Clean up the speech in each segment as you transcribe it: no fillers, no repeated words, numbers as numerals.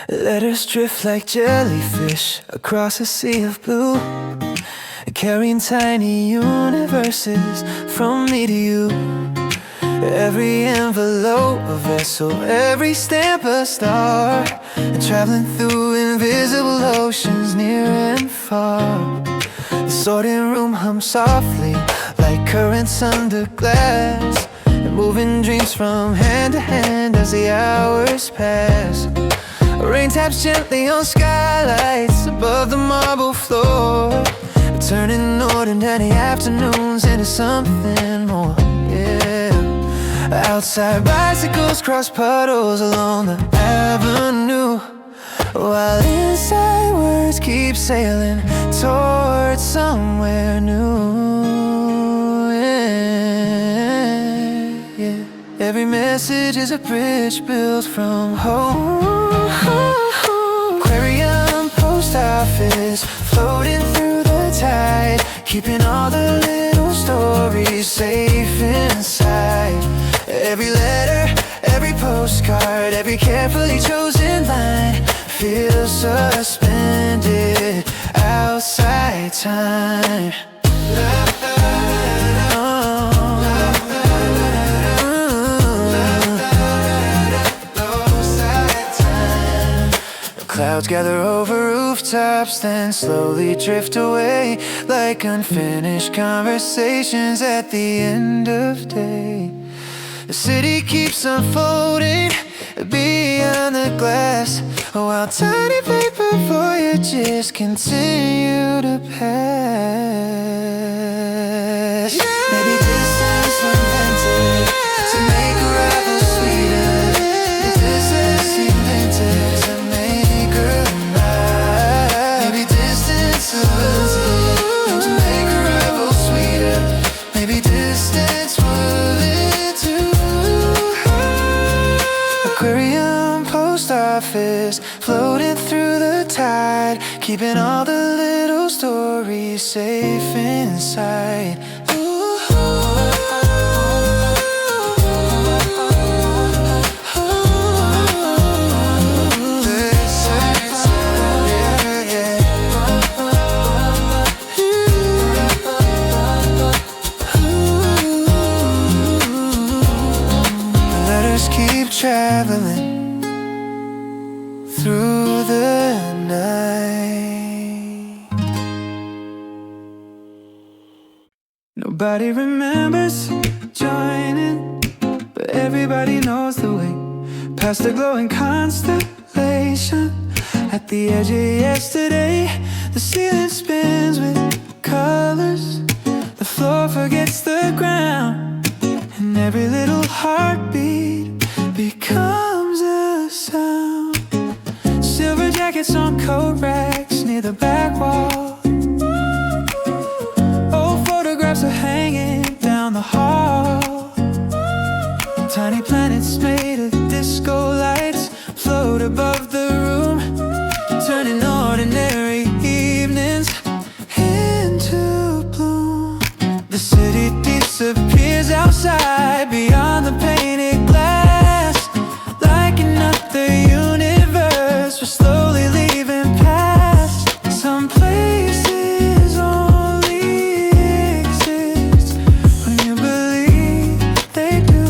Letters drift like jellyfish across a sea of blue, carrying tiny universes from me to you. Every envelope a vessel, every stamp a star, and traveling through invisible oceans near and far. The sorting room hums softly like currents under glass, and moving dreams from hand to hand as the hours pass. Rain taps gently on skylights above the marble floor, turning ordinary afternoons into something more, yeah. Outside bicycles cross puddles along the avenue, while inside words keep sailing towards somewhere new, yeah. Every message is a bridge built from home. Aquarium, post office, floating through the tide, keeping all the little stories safe inside. Every letter, every postcard, every carefully chosen line feels suspended outside time. Clouds gather over rooftops, then slowly drift away like unfinished conversations at the end of day. The city keeps unfolding beyond the glass, while tiny paper voyages continue to pass. Maybe distance was invented to make arrival sweeter. Maybe distance invented to make her mine. Maybe distance was invented to make arrival sweeter. Maybe distance was into Aquarium, post office, floating through the tide, keeping all the little stories safe inside. Traveling through the night. Nobody remembers joining, but everybody knows the way past the glowing constellation. At the edge of yesterday, the ceiling spins with colors, the floor forgets the ground, and every little heartbeat becomes a sound. Silver jackets on coat racks near the back wall. Old photographs are hanging down the hall. Tiny planets made of disco lights float above the room, turning ordinary evenings into bloom. The city disappears outside beyond the painted glass, like another universe we're slowly leaving past. Some places only exist when you believe they do.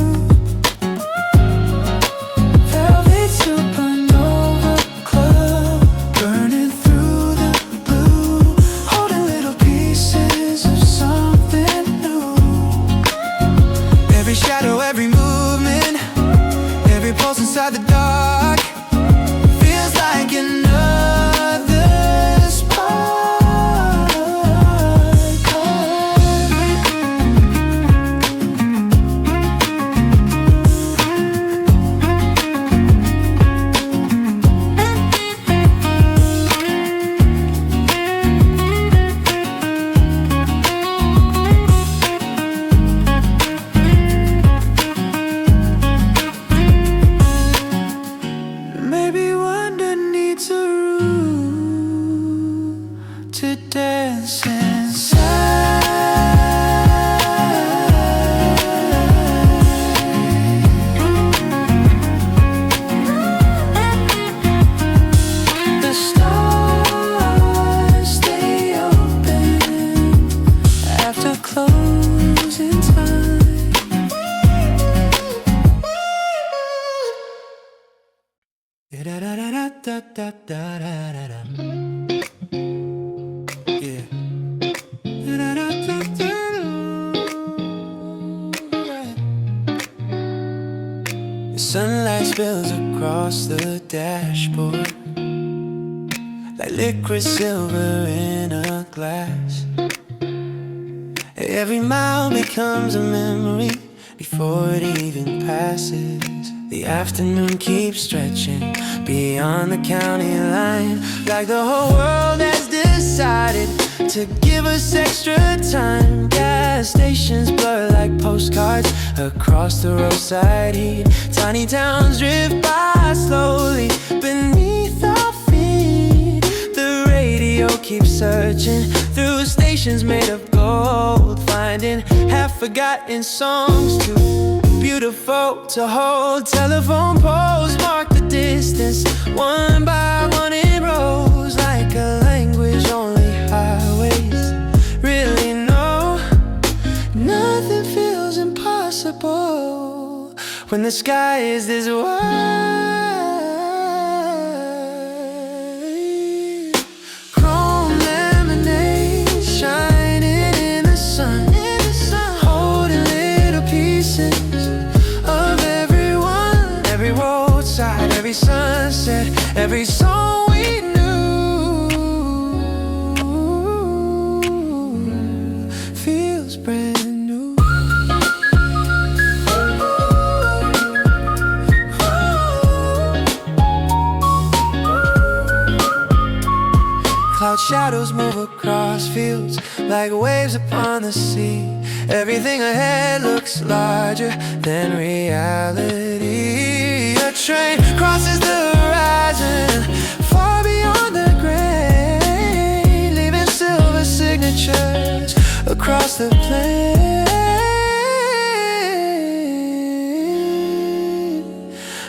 Velvet supernova club, burning through the blue, holding little pieces of something new. Every shadow, every movement, every pulse inside the dark feels like another spark. Maybe wonder needs a room to dance inside. Yeah. Sunlight spills across the dashboard like liquid silver in a glass. Every mile becomes a memory before it even passes. The afternoon keeps stretching beyond the county line, like the whole world has decided to give us extra time. Gas stations blur like postcards across the roadside heat. Tiny towns drift by slowly beneath our feet. The radio keeps searching through stations made of gold, finding half-forgotten songs too beautiful to hold. Telephone poles mark the distance, one by one it rose like a language only highways really know. Nothing feels impossible when the sky is this wide. Chrome lemonade shining in the sun, holding little pieces of everyone. Every roadside, every sunset, every song we knew feels brand new. Cloud shadows move across fields like waves upon the sea. Everything ahead looks larger than reality. A train crosses the horizon far beyond the gray, leaving silver signatures across the plain.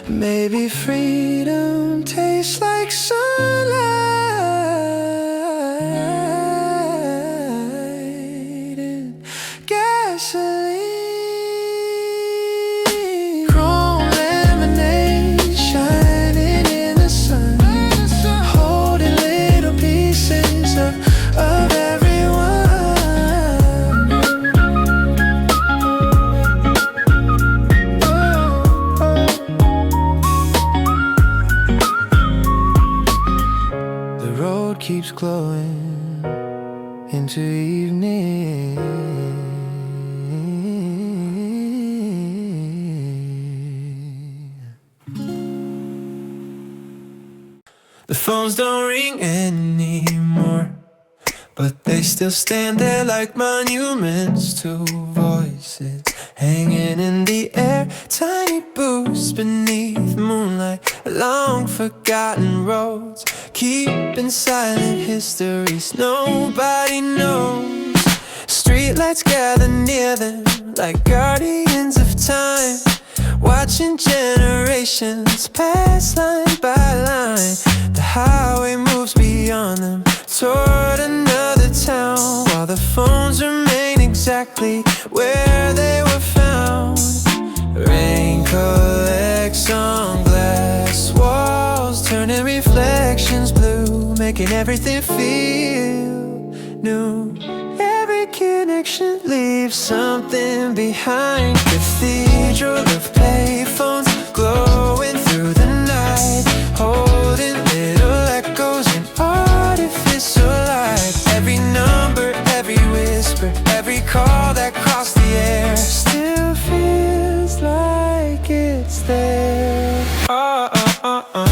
Maybe freedom tastes like sunlight and gasoline. Chrome lemonade shining in the sun, holding little pieces of everyone. The road keeps glowing into evening. The phones don't ring anymore, but they still stand there like monuments to voices hanging in the air. Tiny booths beneath moonlight, long forgotten roads, keeping silent histories nobody knows. Streetlights gather near them like guardians of time, watching generations pass line by line. The highway moves beyond them toward another town, while the phones remain exactly where they were found. Rain collects on glass walls, turning reflections blue, making everything feel new. Every connection leaves something behind. Cathedral of payphones glowing through the night, holding little echoes in artificial light. Every number, every whisper, every call that crossed the air still feels like it's there. Oh, oh, oh, oh, oh, oh.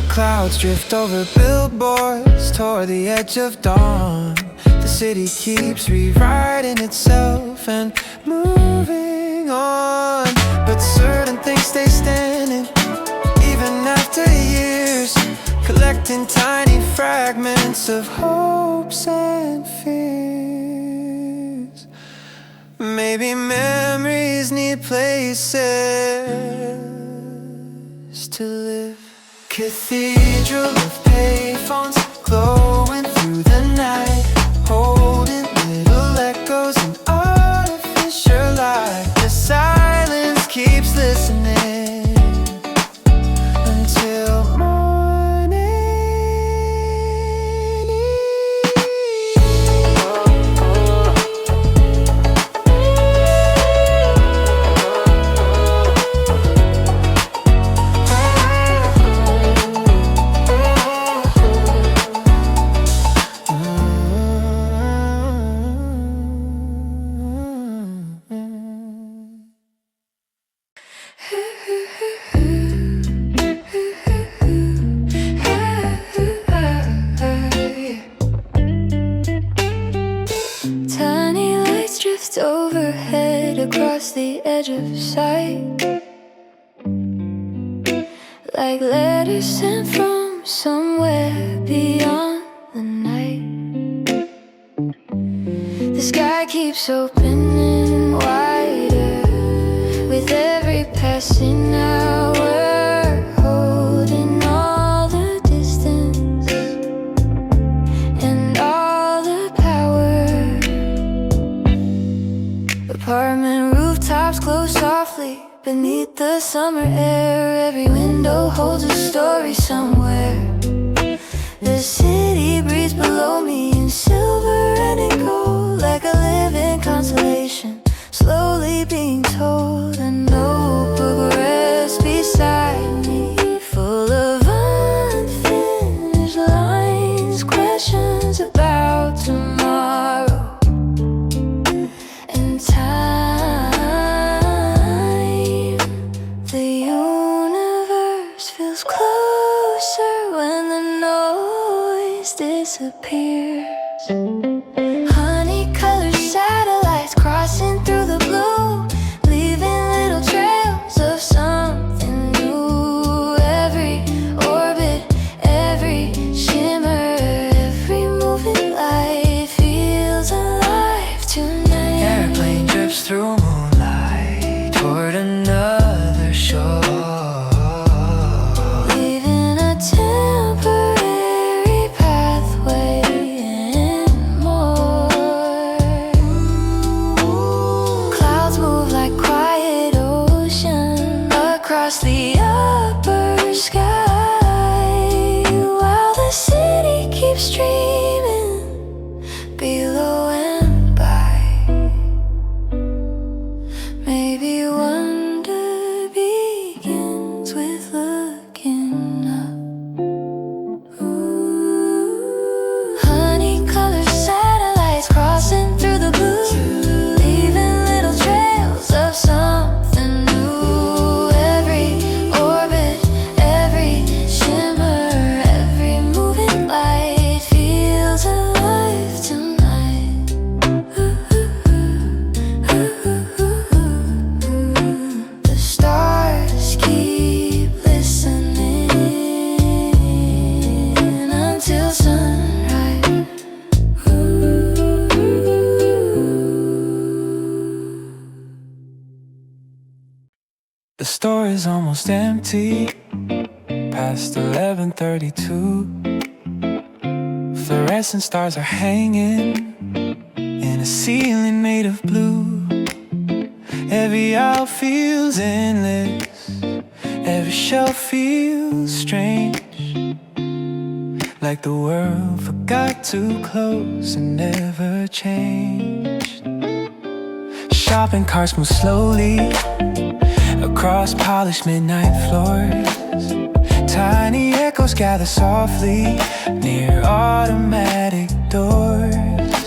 Clouds drift over billboards toward the edge of dawn. The city keeps rewriting itself and moving on, but certain things stay standing even after years, collecting tiny fragments of hopes and fears. Maybe memories need places to live. Cathedral of payphones glowing through the night, holding little echoes in artificial light. The silence keeps listening until morning. Tiny lights drift overhead across the edge of sight, like letters sent from somewhere beyond the night. The sky keeps opening wider with every passing hour, holding all the distance and all the power. Apartment rooftops close softly beneath the summer air. Every window holds a story somewhere. The city breathes below me in silver and in gold, like a living constellation slowly being told. A notebook rests beside me, full of unfinished lines, questions about tomorrow and time. The universe feels closer when the noise disappears. Honey-colored satellites crossing through the blue, leaving little trails of something new. Every orbit, every shimmer, every moving light feels alive tonight. Airplane drifts through moonlight toward another shore, leaving a temporary pathway and more. Clouds move like quiet ocean across the upper sky, while the city keeps dreaming below and by. Maybe wonder begins with looking up. Ooh. Honey-colored satellites crossing through the blue, leaving little trails of something new. Every orbit, every shimmer, every moving light feels alive tonight. The stars keep listening until sunrise. The store is almost empty, past 11:32. Fluorescent stars are hanging in a ceiling made of blue. Every aisle feels endless, every shelf feels strange, like the world forgot to close and never changed. Shopping carts move slowly across polished midnight floors. Tiny echoes gather softly near automatic doors.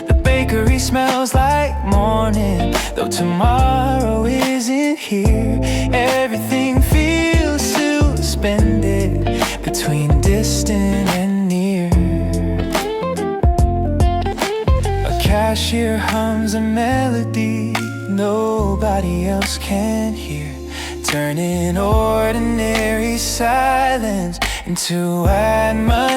The bakery smells like morning, though tomorrow isn't here. Everything feels suspended between distant and near. A cashier hums a melody nobody else can hear, turning ordinary silence into atmosphere.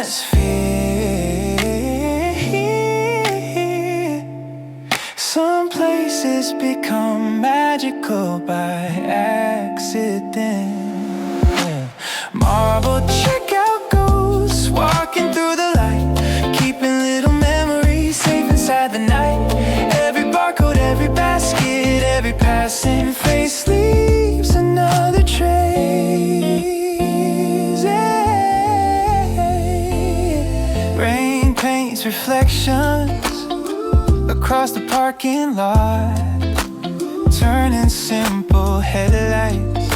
Some places become magical by accident. reflections across the parking lot, turning simple headlights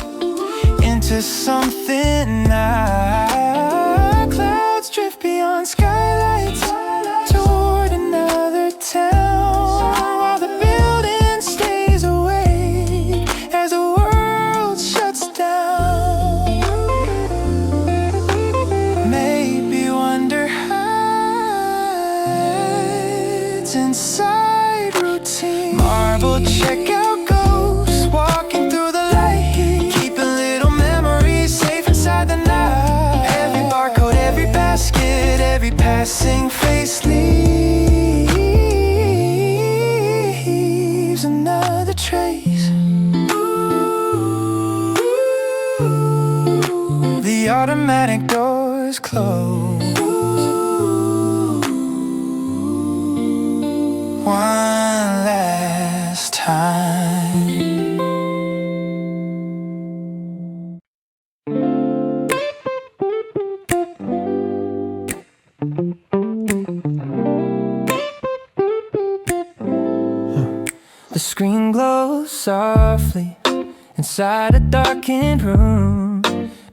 into something nice. Clouds drift beyond skylights toward another town, while the building stays awake as the world shuts down. Maybe wonder hides inside routine. Marble checkout ghosts walking through the light, keeping little memories safe inside the night. Every barcode, every basket, every passing face leaves another trace. The automatic doors close. One last time. The screen glows softly inside a darkened room,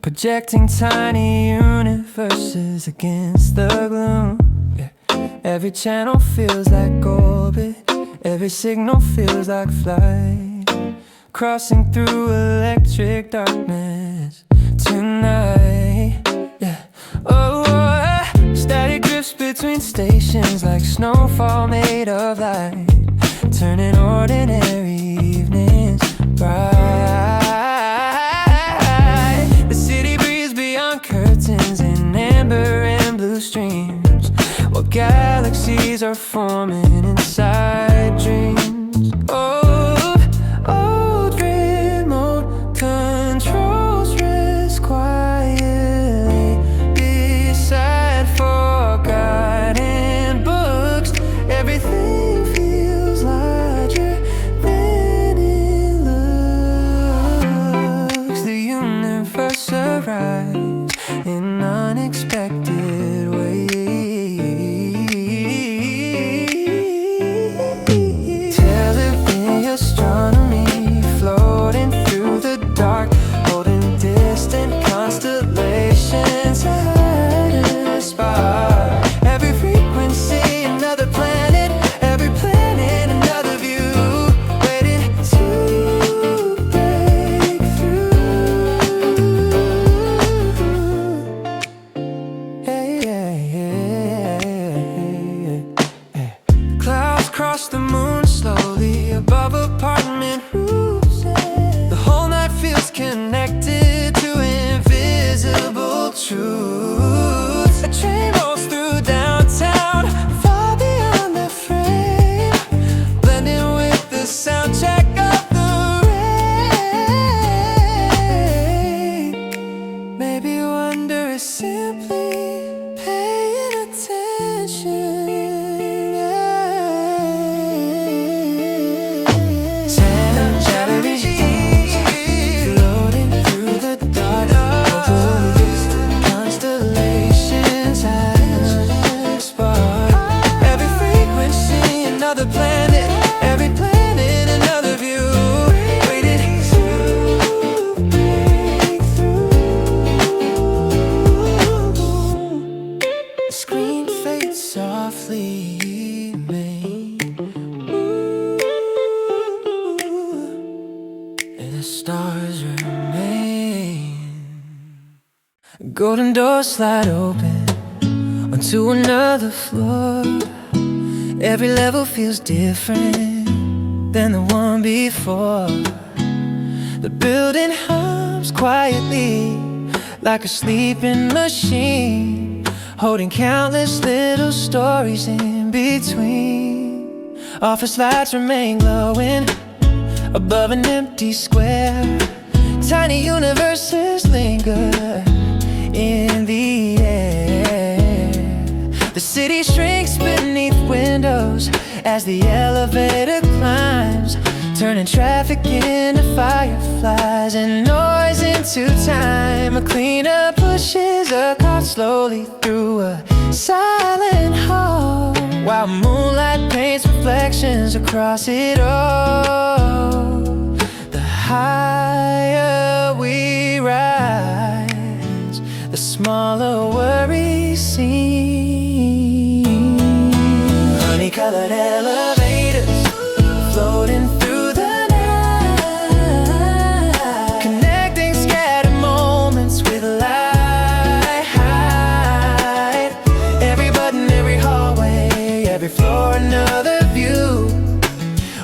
projecting tiny universes against the gloom. Yeah. Every channel feels like orbit, every signal feels like flight, crossing through electric darkness tonight. Yeah. Oh, static drifts between stations like snowfall made of light, turning ordinary evenings bright. The city breathes beyond curtains in amber and blue streams, while galaxies are forming inside dreams. Old remote controls rest quietly beside forgotten books. Everything feels larger than it looks. The universe arrives in unexpected ways. Astronomy floating through the dark, holding distant constellations at a spark. Every frequency another planet, every planet another view, waiting to break through. Hey, hey, hey, hey. Clouds cross the moon slowly above apartment roofs. The whole night feels connected to invisible truths. A train rolls through downtown, far beyond the frame, blending with the soundtrack of the rain. Maybe wonder is simply paying attention. Another planet, every planet another view, waiting to break through. The screen fades softly, and the stars remain. Golden doors slide open onto another floor. Every level feels different than the one before. The building hums quietly like a sleeping machine, holding countless little stories in between. Office lights remain glowing above an empty square. Tiny universes linger in the air. The city shrinks beneath windows as the elevator climbs, turning turning traffic into fireflies and noise into time. A cleaner pushes a cart slowly through a silent hall, while moonlight paints reflections across it all. The higher we rise, the smaller worries seem. Honey-colored elevators floating through the night, connecting scattered moments with light. Every button, every hallway, every floor, another view.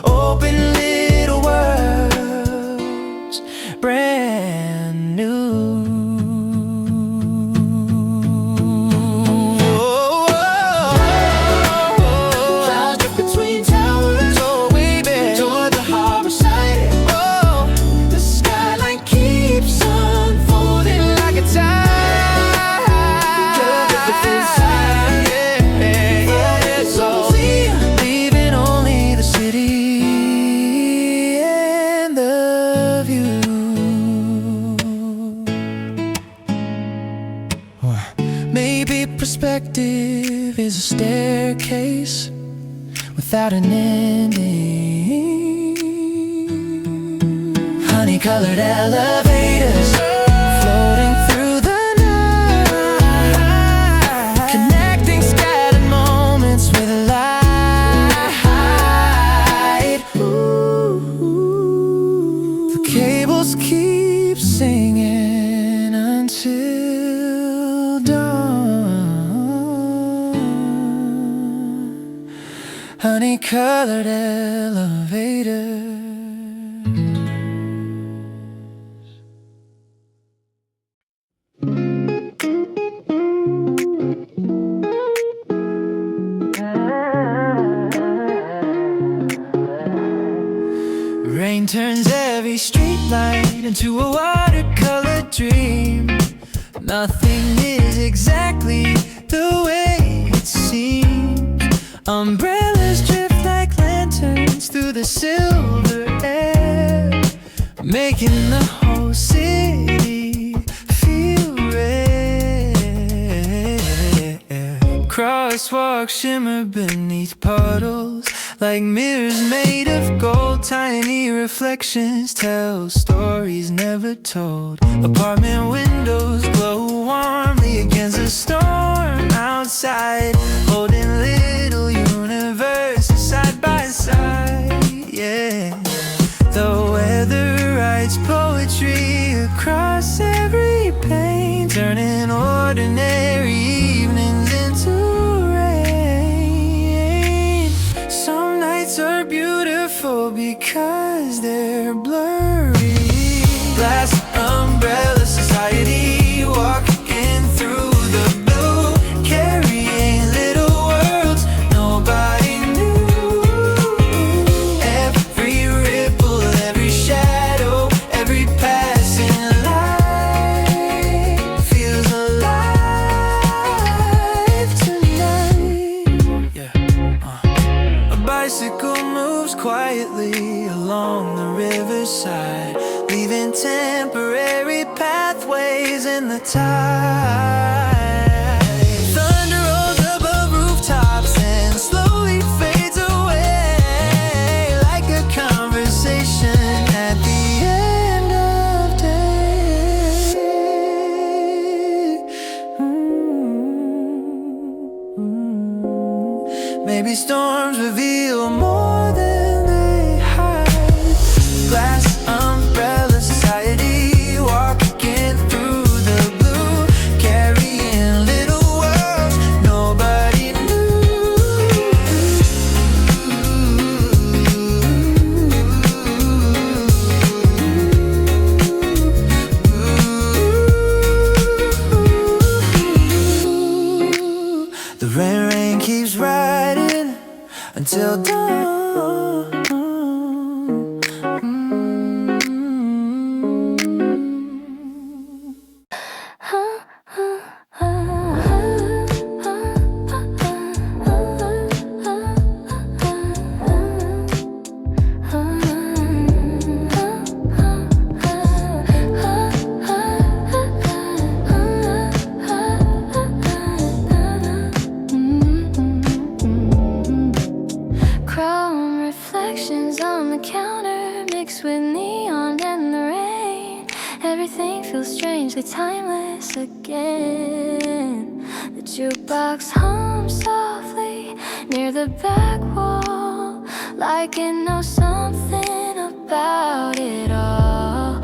Open little worlds, brand new. Perspective is a staircase without an ending. Honey-colored elevators floating through the night, connecting scattered moments with light. Ooh, the cables keep singing until dawn. Honey-colored elevators. Rain turns every streetlight into a watercolor dream. Nothing is exactly the way it seems. Umbrellas drift like lanterns through the silver air, making the whole city feel red. Crosswalks shimmer beneath puddles like mirrors made of gold. Tiny reflections tell stories never told. Apartment windows glow warmly against a storm outside, holding little universes side by side. Yeah, the weather writes poetry across every pane, turning ordinary evenings into rain. Some nights are beautiful because they're blurry. Glass umbrella society, walking through the blue, carrying little worlds nobody knew. Every ripple, every shadow, every passing light feels alive tonight. Yeah. A bicycle moves quietly along the riverside, leaving temporary pathways in the tide. Thunder rolls above rooftops and slowly fades away, like a conversation at the end of day. Maybe storms reveal more than they hide. Glass umbrella society, walking through the blue, carrying little worlds nobody knew. The rain keeps riding until dawn. eyes again. The jukebox hums softly near the back wall, like it knows something about it all.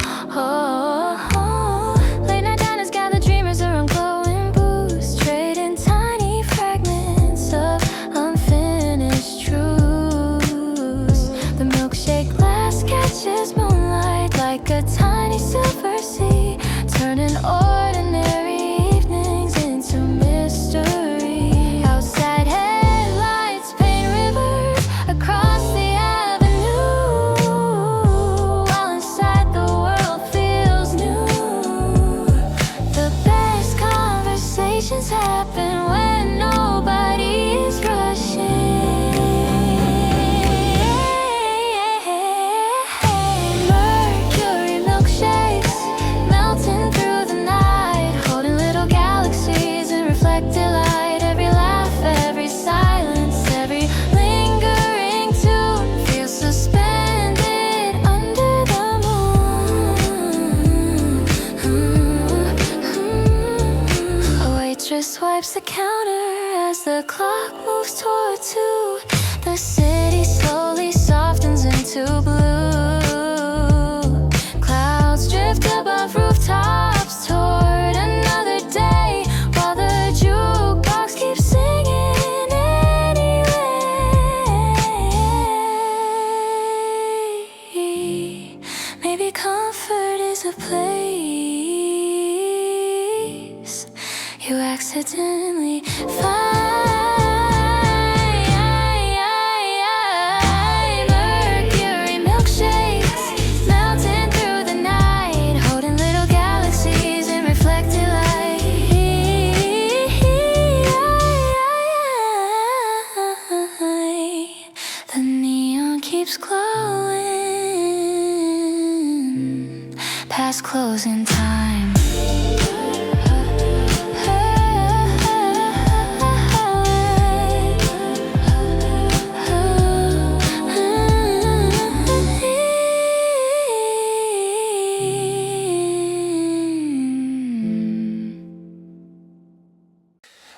Late night diners gather dreamers around glowing booths, trading tiny fragments of unfinished truths. The milkshake glass catches moonlight like a tiny silver sea, turning ordinary evenings into mystery. Outside headlights paint rivers across the avenue, while inside the world feels new. The best conversations happen when nobody is rushing. Mercury milkshakes melting through the night, holding little galaxies in reflected light. Every laugh, every silence, every lingering tune feels suspended under the moon. A waitress wipes the counter as the clock moves toward 2. The city slowly softens into blue. Clouds drift above rooftops toward another day, while the jukebox keeps singing anyway. Maybe comfort is a place you accidentally find. Mercury milkshakes melting through the night, holding little galaxies in reflected light. The neon keeps glowing past closing time.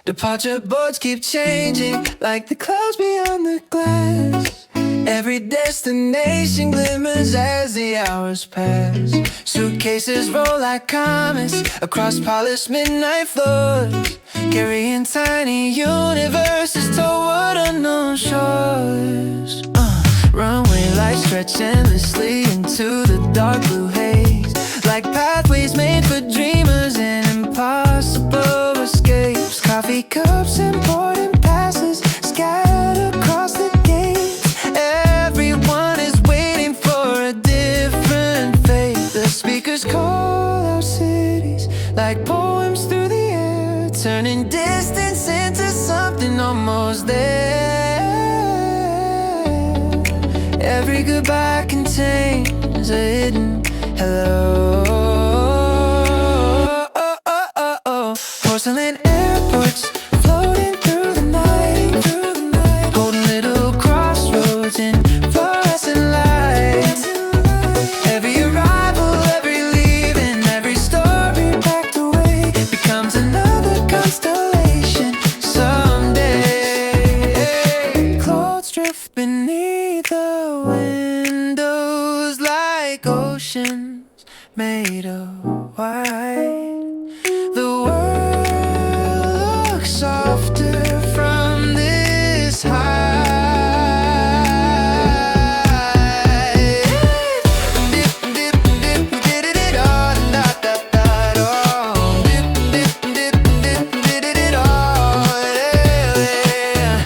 Departure boards keep changing like the clouds beyond the glass. Every destination glimmers as the hours pass. Suitcases roll like comets across polished midnight floors, carrying tiny universes toward unknown shores. Runway lights stretch endlessly into the dark blue haze, like pathways made for dreamers and impossible escapes. Coffee cups and boarding passes scattered across the gates. Everyone is waiting for a different fate. The speakers call out cities like poems through the air, turning distance into something almost there. Every goodbye contains a hidden hello. Porcelain airports floating through the night, golden little crossroads in fluorescent lights. Every arrival, every leaving, every story packed away becomes another constellation someday. Clothes drift beneath the windows like oceans made of white. The world looks softer from this height. Dip, dip, dip, did it all, da da da da. Dip, dip, dip, dip, did it all, yeah.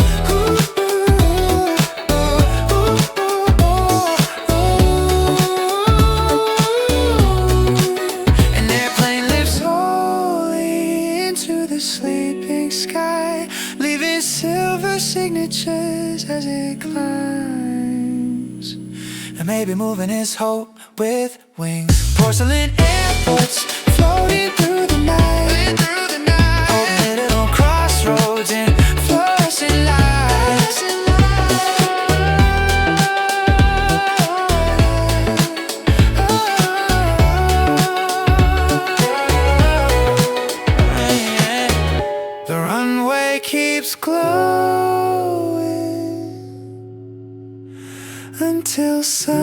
An airplane lifts slowly into the sleeping sky, leaving silver signatures as it climbs. And maybe moving is hope with wings. Porcelain airports floating through the night, open little crossroads in fluorescent lights. keeps glowing until sunrise.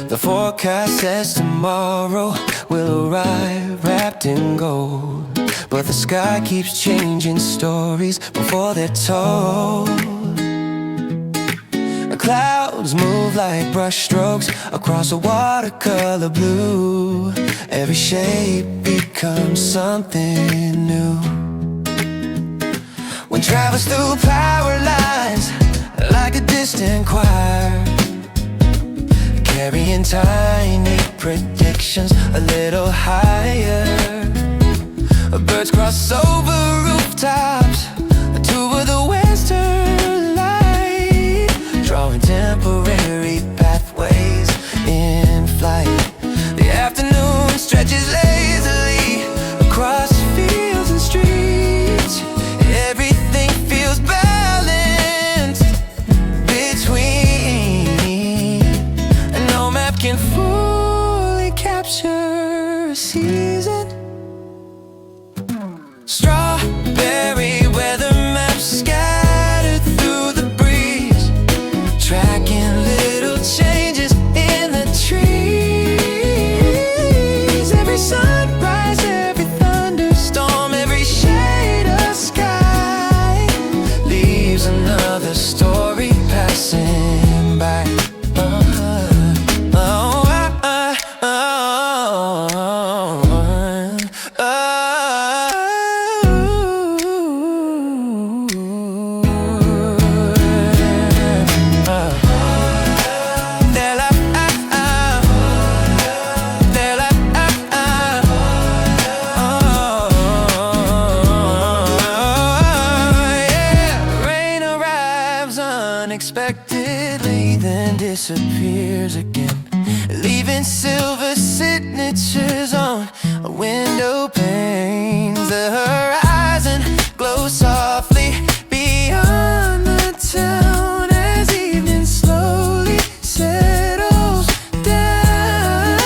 The forecast says tomorrow will arrive wrapped in gold, but the sky keeps changing stories before they're told. The clouds move like brushstrokes across a watercolor blue. Every shape becomes something new. When travels through power lines like a distant choir, carrying tiny predictions a little higher. Birds cross over rooftops toward the western light, drawing temporary pathways in flight. The afternoon stretches lazily across fields and streets. Everything feels balanced between, and no map can fully capture a season. Strawberry weather maps scattered through the breeze, tracking little changes in the trees. Every sunrise, every thunderstorm, every shade of sky leaves another story passing by. Unexpectedly, then disappears again, leaving silver signatures on window panes. The horizon glows softly beyond the town as evening slowly settles down.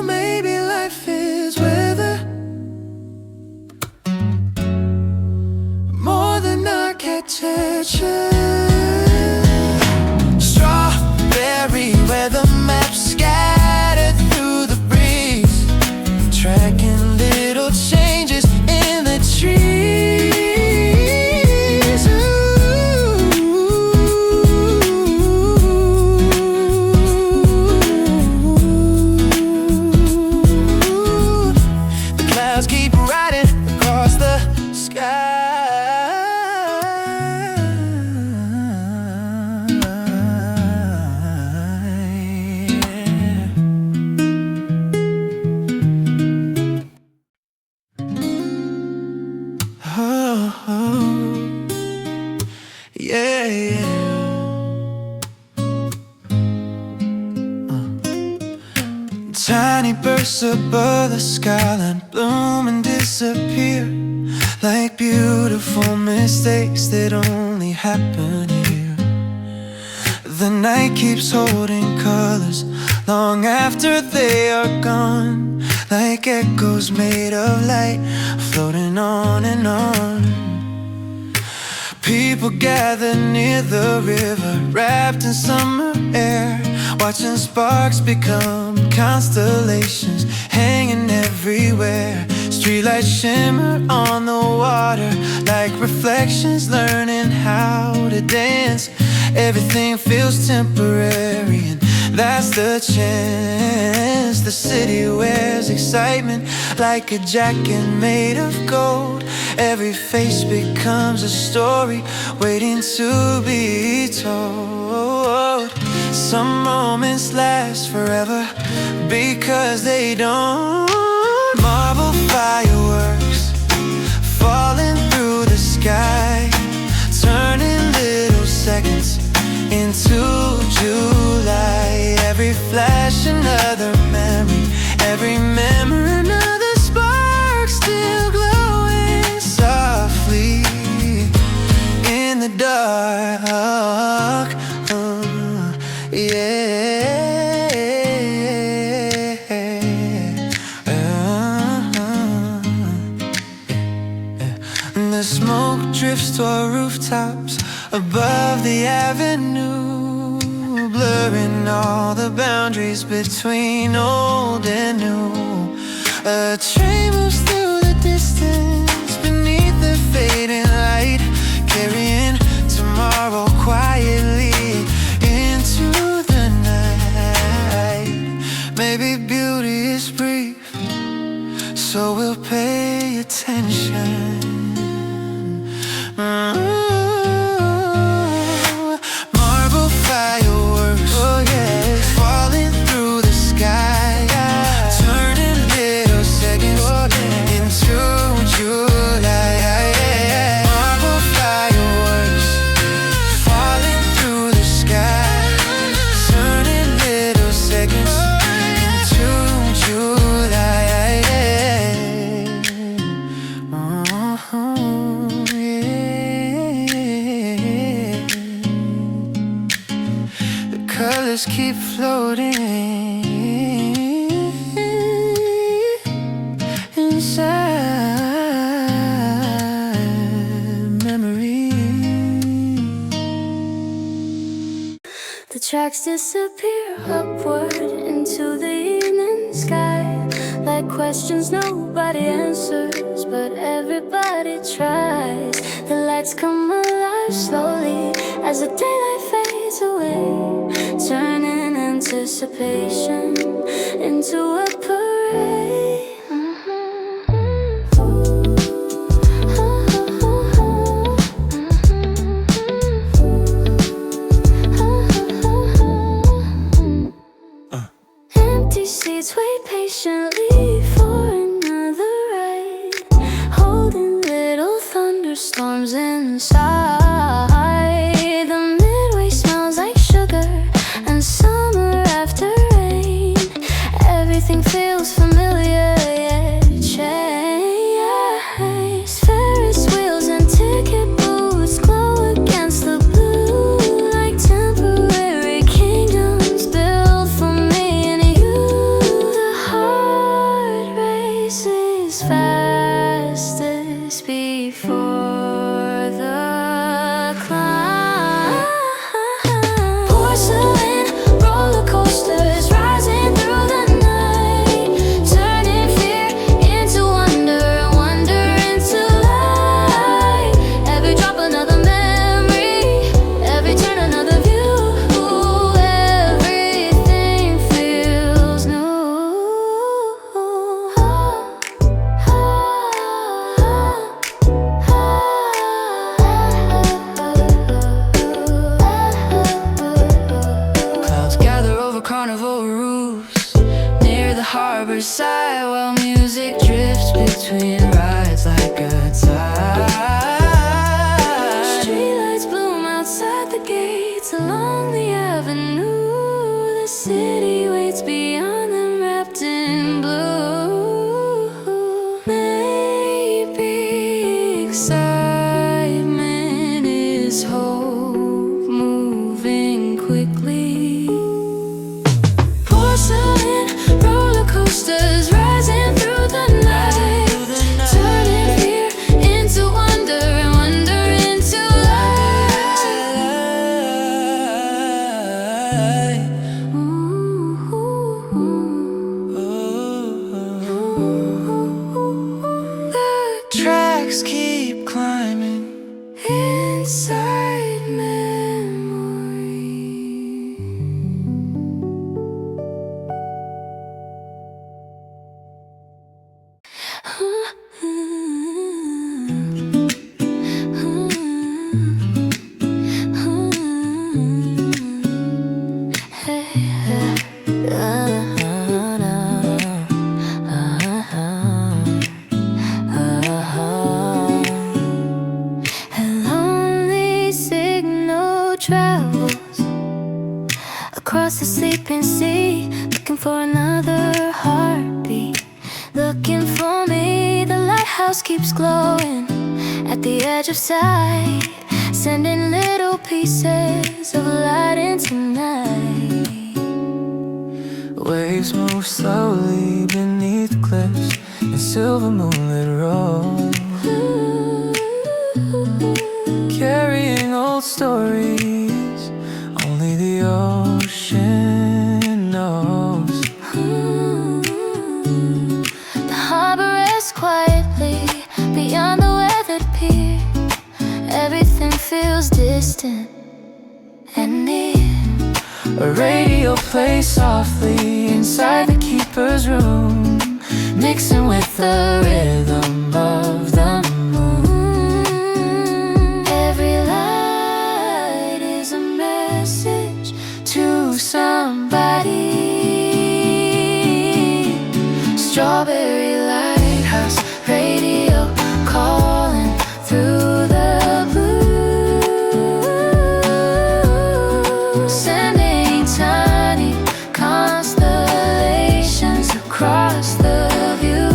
Maybe life is weather, more than architecture. Strawberry weather maps scattered through the breeze, tracking little changes in the trees. Ooh. The clouds keep riding across the sky. Tiny bursts above the skyline bloom and disappear like beautiful mistakes that only happen here. The night keeps holding colors long after they are gone, like echoes made of light floating on and on. People gather near the river, wrapped in summer air, watching sparks become constellations, hanging everywhere. Streetlights shimmer on the water like reflections, learning how to dance. Everything feels temporary, and that's the chance. The city wears excitement like a jacket made of gold. Every face becomes a story waiting to be told. Some moments last forever because they don't. Marble fireworks falling through the sky, turning little seconds into July. Every flash another memory, every memory another spark, still glowing softly in the dark. Yeah. above the avenue, blurring all the boundaries between old and new. A train moves through the distance beneath the fading light, carrying tomorrow quietly into the night. Maybe beauty is brief, so we'll pay attention. Marble fireworks, oh yeah, falling through the sky, turning little seconds into July. Marble fireworks, falling through the sky, turning little seconds into July. The colors keep floating inside memory. The tracks disappear upward into the evening sky, like questions nobody answers, but everybody tries. The lights come alive slowly as the daylight fades away, turning anticipation into a parade. Empty seats wait patiently for another ride, holding little thunderstorms inside. The midway smells like sugar and summer after rain. Everything feels familiar yet changed. Ferris wheels and ticket booths glow against the blue, like temporary kingdoms built for me and you. The heart races fastest before the climb. Porcelain rollercoasters rising through the night, turning fear into wonder and wonder into light. Every drop another memory, every turn another view. Everything feels new. Clouds gather over carnival roofs near the harbor side, while music drifts between rides like a tide. Streetlights bloom outside the gates along the avenue. The city waits beyond them, wrapped in blue. Maybe excitement is hope moving quickly. Porcelain rollercoasters rising through the night, turning fear into wonder and wonder into light. The Tracks keep climbing inside memory. A lonely signal travels across the sleeping sea, looking for another heartbeat, looking for me. The lighthouse keeps glowing at the edge of sight, sending little pieces of light into night. Waves move slowly beneath cliffs in silver moonlit road, carrying old stories ocean knows. The harbor rests quietly beyond the weathered pier. Everything feels distant and near. A radio plays softly inside the keeper's room, mixing with the rhythm of the moon. Every light is a message to somebody. Strawberry lighthouse radio calling through the blue, sending tiny constellations across the view.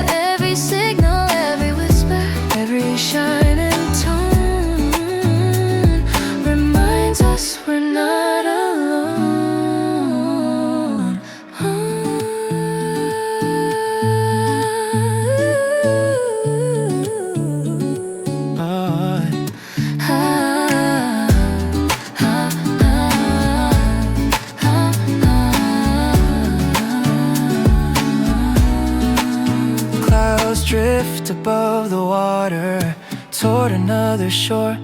Every signal, every whisper, every shining tone reminds us we're not alone. Clouds drift above the water toward another shore,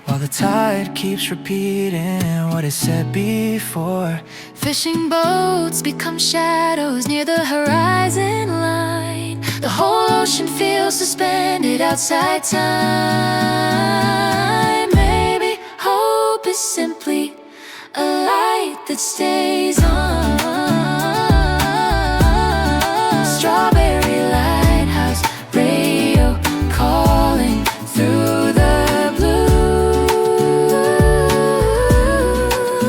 while the tide keeps repeating what it said before. Fishing boats become shadows near the horizon line. The whole ocean feels suspended outside time. Maybe hope is simply a light that stays on. Strawberry lighthouse radio calling through the blue,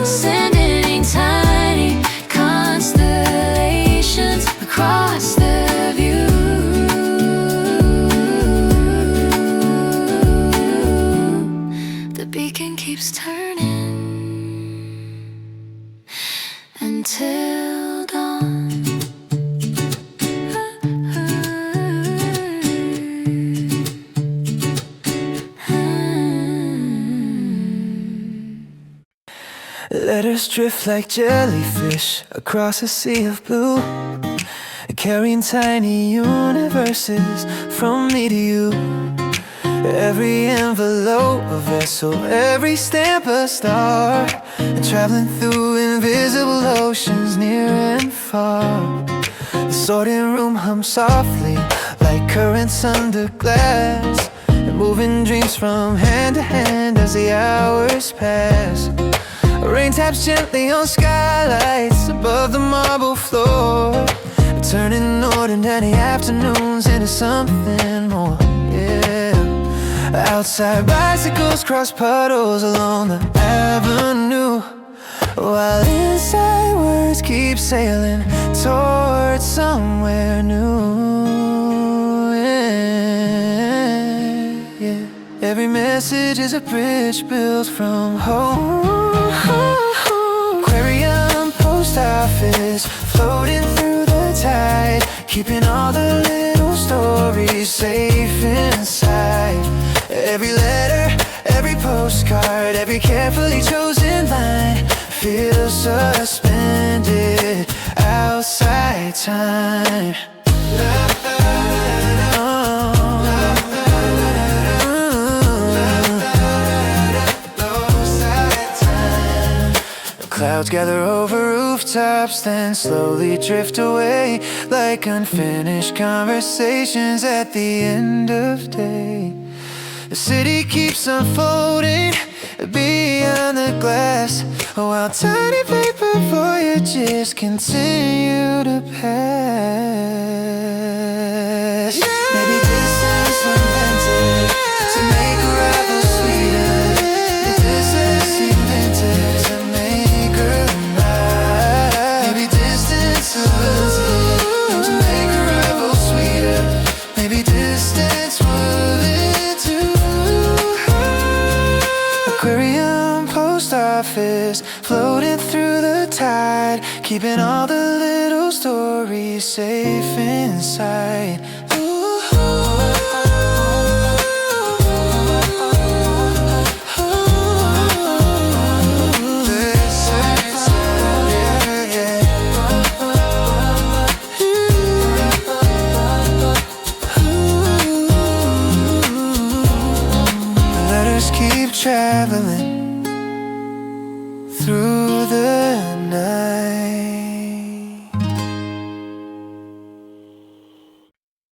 sending tiny constellations across the view. The beacon keeps turning until dawn. Letters drift like jellyfish across a sea of blue, carrying tiny universes from me to you. Every envelope a vessel, every stamp a star, and traveling through invisible oceans near and far. The sorting room hums softly like currents under glass, and moving dreams from hand to hand as the hours pass. Rain taps gently on skylights above the marble floor, turning ordinary afternoons into something more, yeah. Outside bicycles cross puddles along the avenue, while inside words keep sailing towards somewhere new, yeah. Every message is a bridge built from home. Aquarium, post office, floating through the tide, keeping all the little stories safe inside. Every letter, every postcard, every carefully chosen line feels suspended outside time. Clouds gather over rooftops, then slowly drift away like unfinished conversations at the end of day. The city keeps unfolding beyond the glass, while tiny paper voyages continue to pass. Maybe distance was invented to make arrival sweeter. Maybe distance invented to make her alive. Maybe distance was invented to make arrival sweeter. Maybe distance was into Aquarium, post office, floating through the tide, keeping all the little stories safe inside. keep traveling through the night.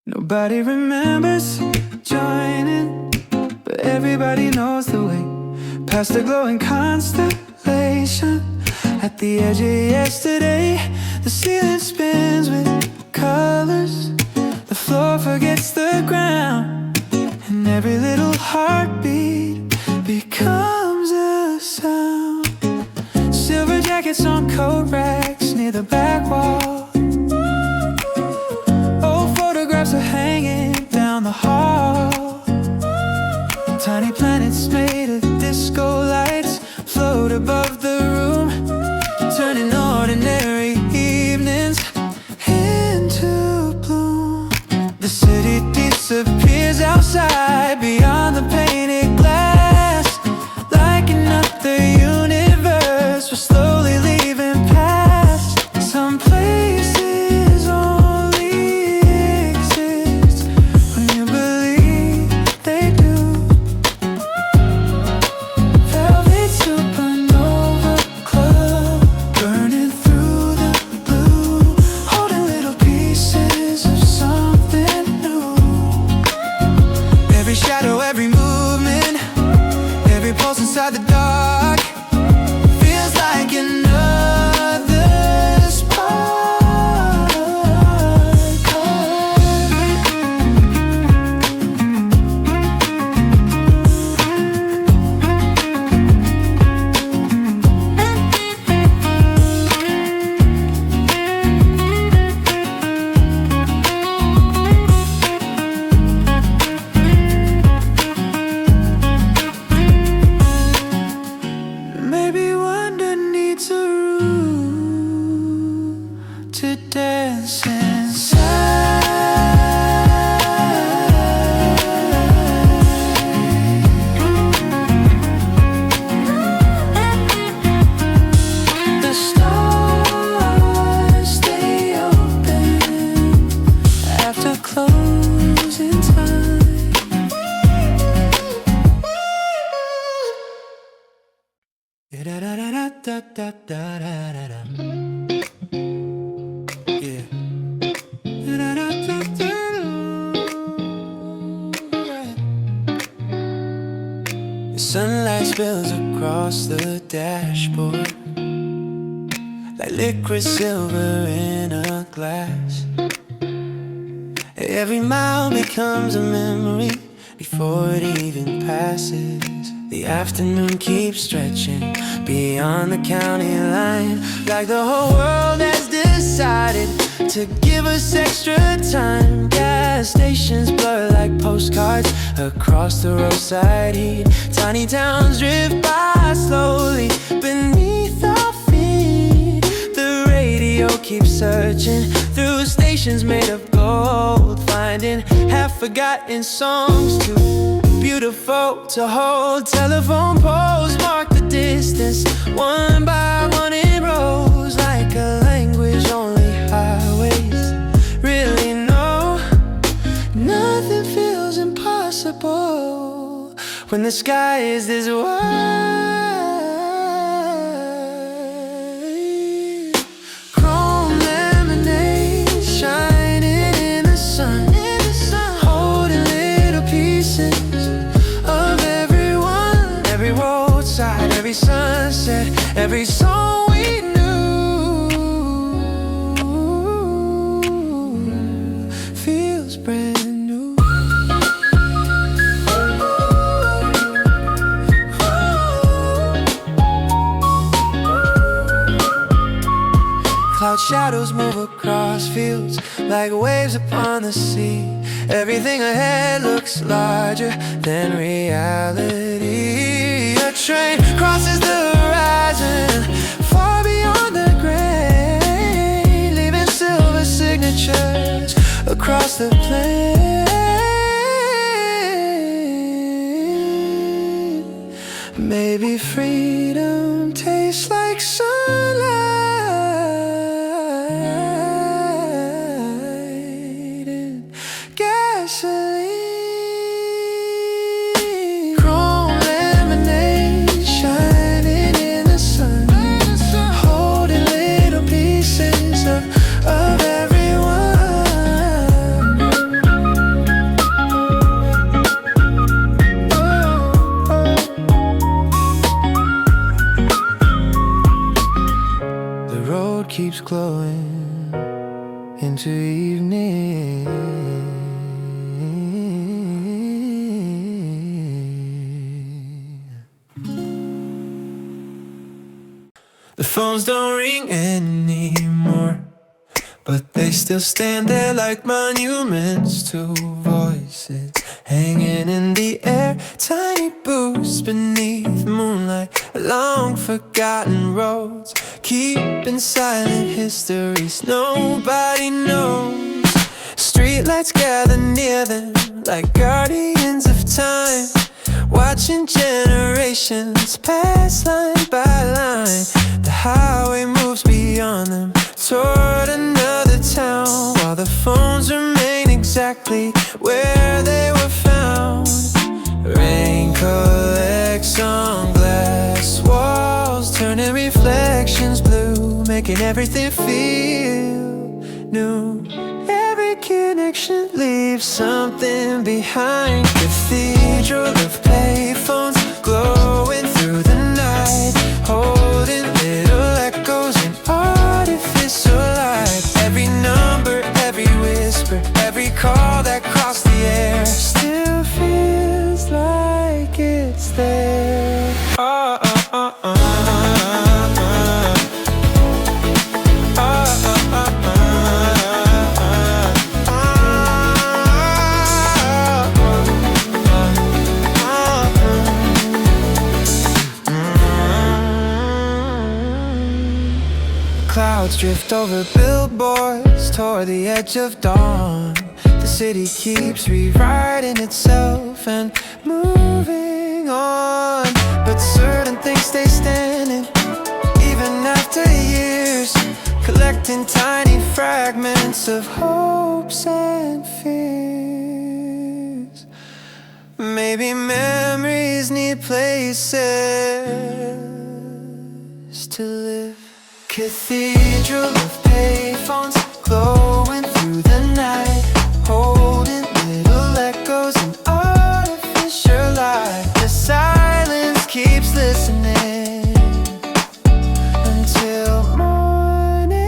Nobody remembers joining, but everybody knows the way past the glowing constellation. At the edge of yesterday, the ceiling spins with colors, the floor forgets the ground, and every little heartbeat becomes a sound. Silver jackets on coat racks near the back wall, old photographs are hanging down the hall. Tiny planets made of disco lights float above the room, turning ordinary evenings into bloom. The city disappears outside beyond the painted glass, like another universe we're slowly leaving past. Some places only exist when you believe they do. Velvet supernova club, burning through the blue, holding little pieces of something new. Every shadow, every movement, every pulse inside the dark feels like another spark. Maybe wonder needs a room to dance inside. The stars stay open after closing time. Da-da-da-da-da-da-da-da-da. Yeah. Da-da-da-da-da-da. The sunlight spills across the dashboard like liquid silver in a glass. Every mile becomes a memory before it even passes. The afternoon keeps stretching beyond the county line, like the whole world has decided to give us extra time. Gas stations blur like postcards across the roadside heat. Tiny towns drift by slowly beneath our feet. The radio keeps searching through stations made of gold, finding half-forgotten songs too beautiful to hold. Telephone poles mark the distance, one by one in rows, like a language only highways really know. Nothing feels impossible when the sky is this wide. Chrome lemonade shining in the sun, holding little pieces of everyone, every roadside, every sunset, every song we knew feels brand new. Cloud shadows move across fields like waves upon the sea. Everything ahead looks larger than reality. A train crosses the horizon, far beyond the gray, leaving silver signatures across the plain. Maybe freedom tastes like sunlight and gasoline. Chrome lemonade into evening. The phones don't ring anymore, but they still stand there like monuments to voices hanging in the air. Tiny booths beneath moonlight, long forgotten roads, keeping silent histories nobody knows. Streetlights gather near them like guardians of time, watching generations pass line by line. The highway moves beyond them toward another town, while the phones remain exactly where they were found. Rain collects on glass walls, turning reflections blue, making everything feel new. Every connection leaves something behind. Cathedral of payphones glowing through the night, holding little echoes in artificial light. Every number, every whisper, every call that crossed the air still feels like it's there. Oh, oh, oh, oh. Clouds drift over billboards toward the edge of dawn. The city keeps rewriting itself and moving on, but certain things stay standing even after years, collecting tiny fragments of hopes and fears. Maybe memories need places to live. Cathedral of payphones glowing through the night, holding little echoes in artificial light. The silence keeps listening until morning.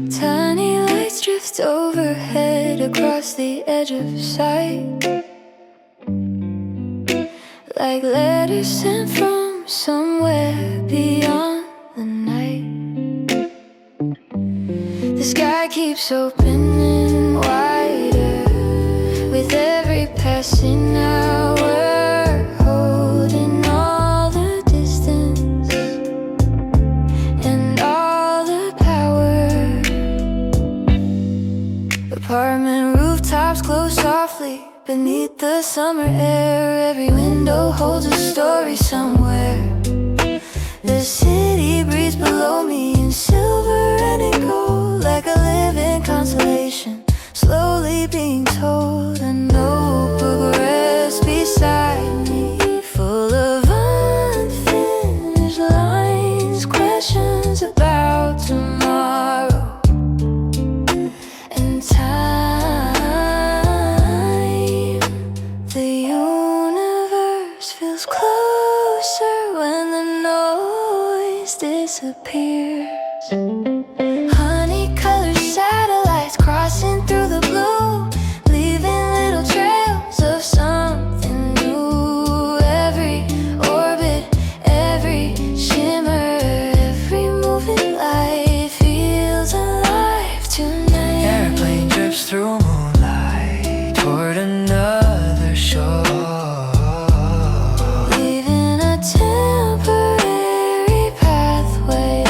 Tiny lights drift overhead across the edge of sight, like letters sent from somewhere beyond the night. The sky keeps opening wider with every passing hour, holding all the distance and all the power. Apartment rooftops glow softly beneath the summer air. Every window holds a story somewhere. The city breathes below me in silver and in gold, like a living constellation slowly being told. A notebook rests beside me, full of unfinished lines, questions about tomorrow and time. The universe feels closer when the noise disappears. Honey-colored satellites crossing through the blue, leaving little trails of something new. Every orbit, every shimmer, every moving light feels alive tonight. Airplane drifts through moonlight toward another shore, Leaving a temporary pathway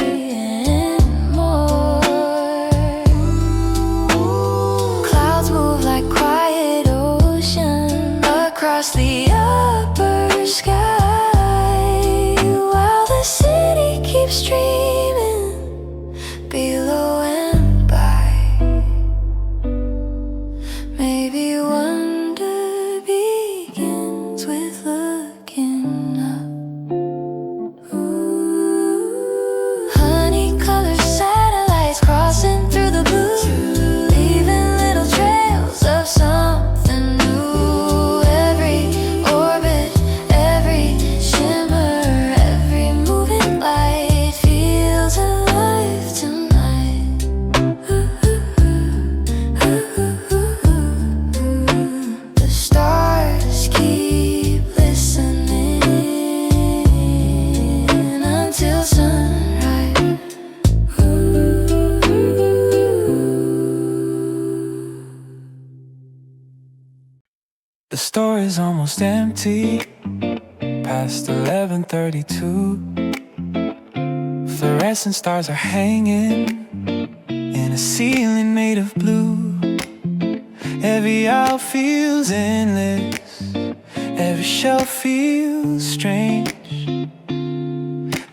The store is almost empty, past 11:32. Fluorescent stars are hanging in a ceiling made of blue. Every aisle feels endless, every shelf feels strange,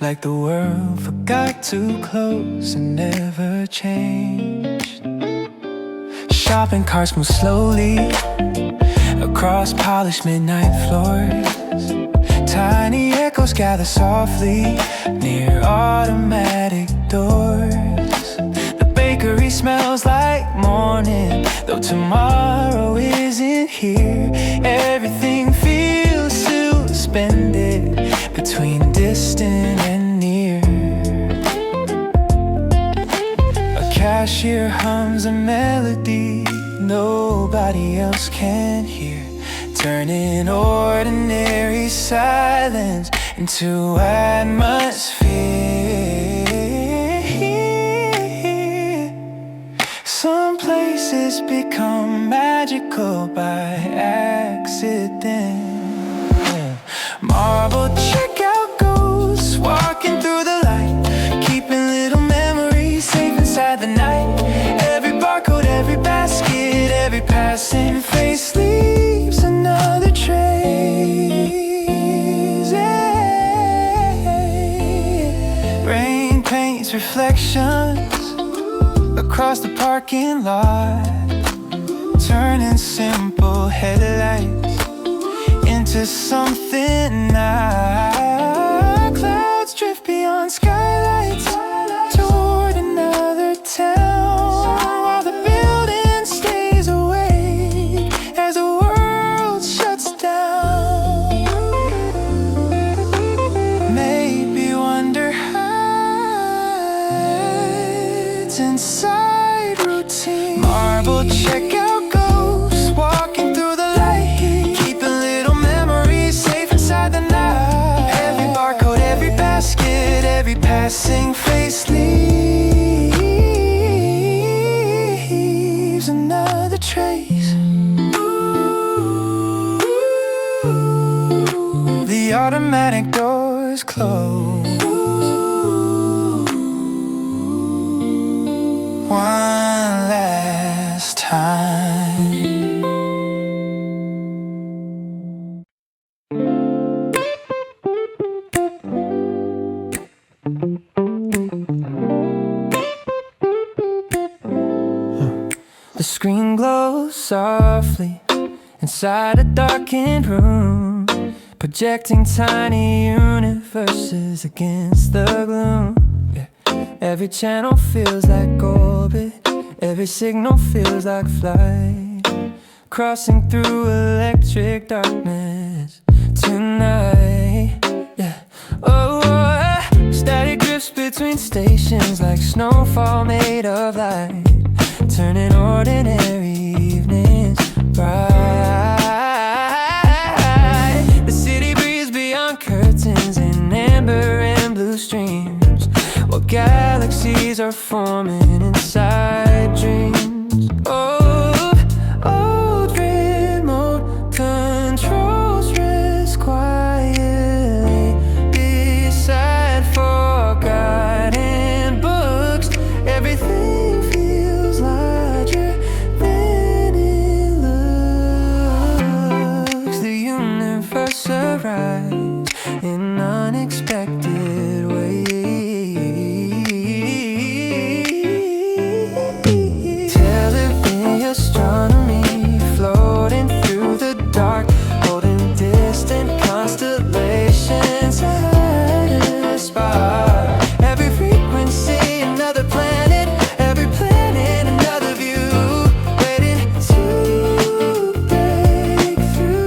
like the world forgot to close and never changed. Shopping carts move slowly across polished midnight floors. Tiny echoes gather softly near automatic doors. The bakery smells like morning, though tomorrow isn't here. Everything feels suspended between distant and near. A cashier hums a melody nobody else can hear, turning ordinary silence into atmosphere. Some places become magical by accident. Marble checkout ghosts walking through the light, keeping little memories safe inside the night. Every barcode, every basket, every passing face leaves another trace. Rain paints reflections across the parking lot, turning simple headlights into something now. Clouds drift beyond skylights toward another town, while the building stays awake as the world shuts down. Maybe wonder hides inside routine. Marble checkout ghosts walking through the light, keeping little memories safe inside the night. Every barcode, every basket, every passing face leaves another trace. The automatic doors close one last time. The screen glows softly inside a darkened room, projecting tiny universes against the gloom. Yeah. Every channel feels like orbit, every signal feels like flight, crossing through electric darkness tonight. Yeah. Oh, static drifts between stations like snowfall made of light, turning ordinary evenings bright. The city breathes beyond curtains in amber and blue streams, while galaxies are forming inside dreams. Old remote controls rest quietly beside forgotten books. Everything feels larger than it looks. The universe arrives in unexpected ways. Astronomy floating through the dark, holding distant constellations at a spark. Every frequency another planet, every planet another view, waiting to break through.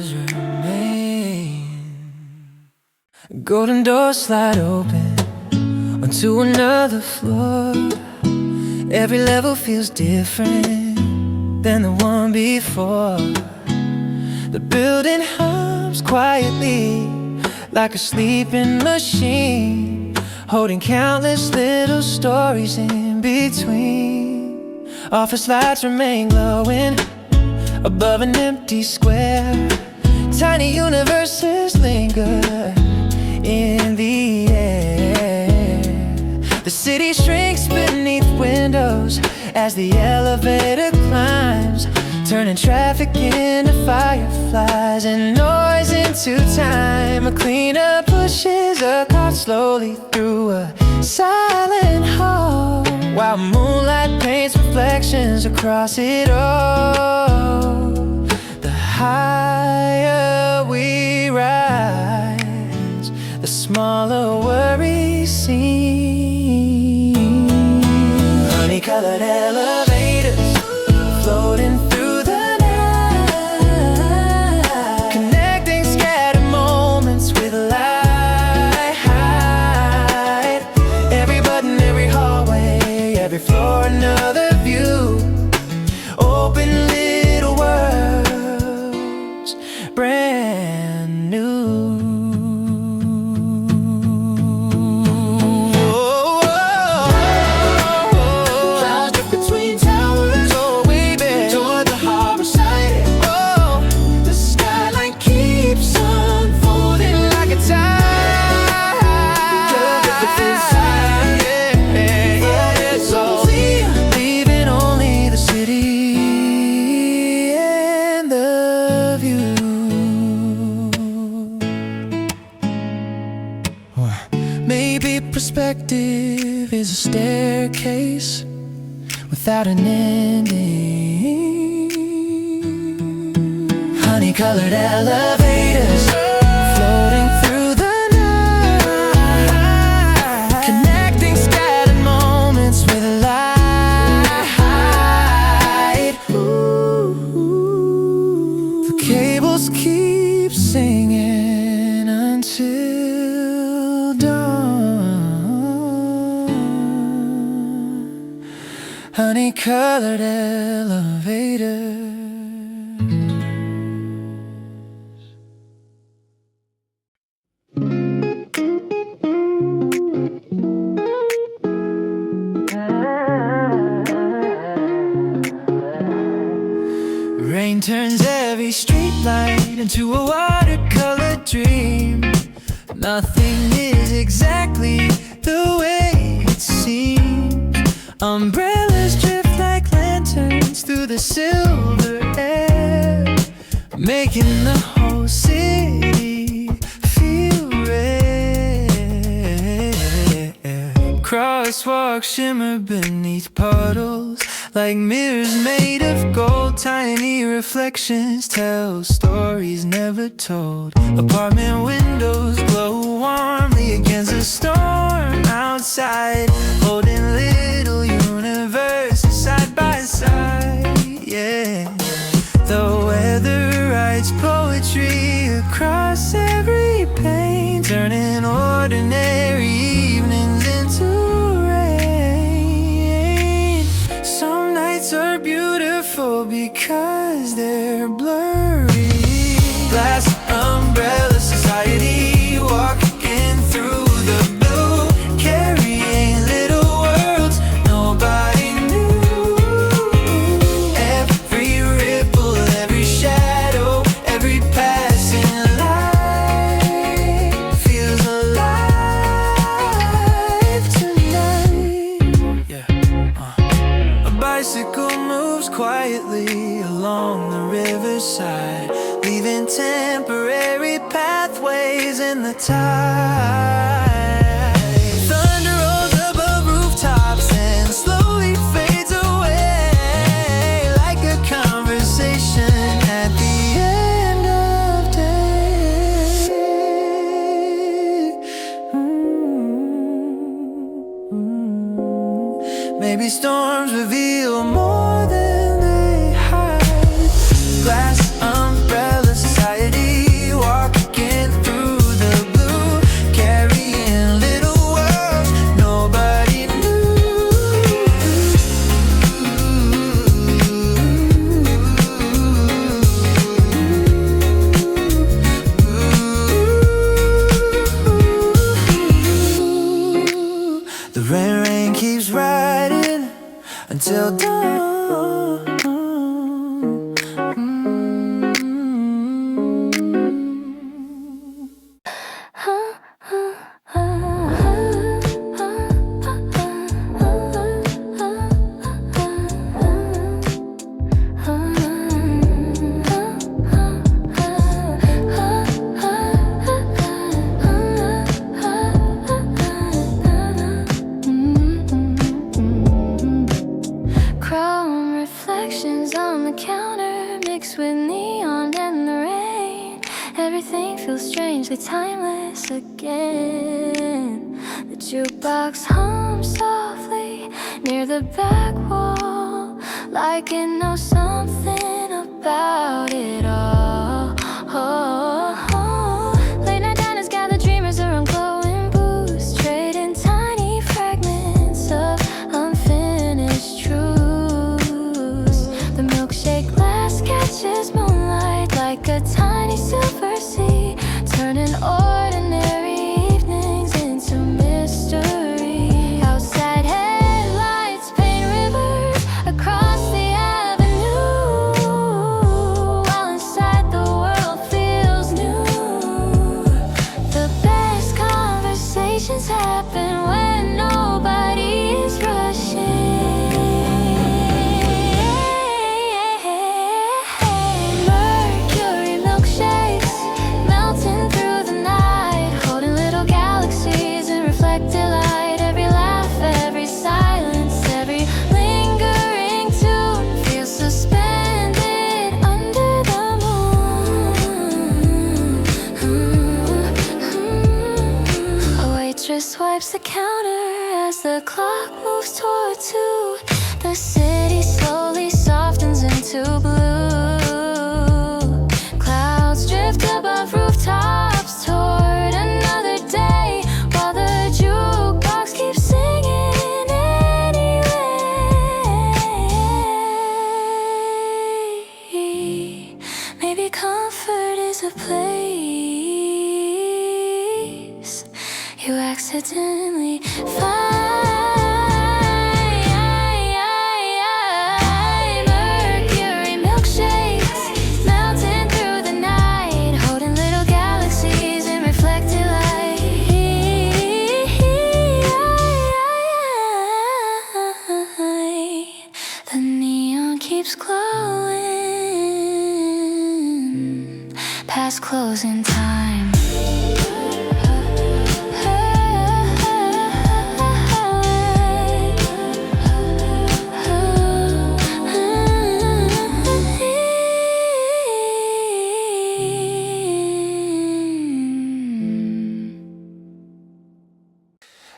shadows remain. Golden doors slide open onto another floor. Every level feels different than the one before. The building hums quietly like a sleeping machine, holding countless little stories in between. Office lights remain glowing above an empty square. Tiny universes linger in the air. The city shrinks beneath windows as the elevator climbs, turning traffic into fireflies and noise into time. A cleaner pushes a cart slowly through a silent hall, while moonlight paints reflections across it all. The higher we rise, the smaller worries seem. Honey-colored elevators floating through the night, connecting scattered moments with light. Every button, every hallway, every floor, another view. Open little worlds, brand new. Perspective is a staircase without an ending. Honey-colored elevators floating through the night, connecting scattered moments with light. Ooh, the cables keep singing until dawn. Honey-colored elevators. Rain turns every streetlight into a watercolor dream. Nothing is exactly the way it seems. Umbrellas drift like lanterns through the silver air, making the whole city feel red. Crosswalks shimmer beneath puddles like mirrors made of gold. Tiny reflections tell stories never told. Apartment windows glow warmly against a storm outside, holding little universes side by side. Yeah, the weather writes poetry across every pane, turning ordinary evenings into rain. Some nights are beautiful because they're blurry. Glass umbrella society, walking through the blue, carrying little worlds nobody knew. Every ripple, every shadow, every passing light feels alive tonight. Yeah. A bicycle moves quietly along the riverside, leaving temporary pathways in the tide. Thunder rolls above rooftops and slowly fades away, like a conversation at the end of day. Maybe storms reveal more than they hide. Glass umbrella society, everything feels strangely timeless again. The jukebox hums softly near the back wall, like it knows something about it all. Late night diners gather dreamers around glowing booths, trading tiny fragments of unfinished truths. The milkshake glass catches moonlight like a tiny silver sea, turning ordinary evenings into mystery. Outside headlights paint rivers across the avenue, while inside the world feels new. The best conversations happen when nobody is rushing. Mercury milkshakes melting through the night, holding little galaxies in reflected light. Every laugh, every silence, every lingering tune feels suspended under the moon. A waitress wipes the counter as the clock moves toward 2. The city slowly softens into blue. Clouds drift above rooftops toward another day, while the jukebox keeps singing anyway. Maybe comfort is a place you accidentally find. Mercury milkshakes melting through the night, holding little galaxies in reflected light. The neon keeps glowing past closing time.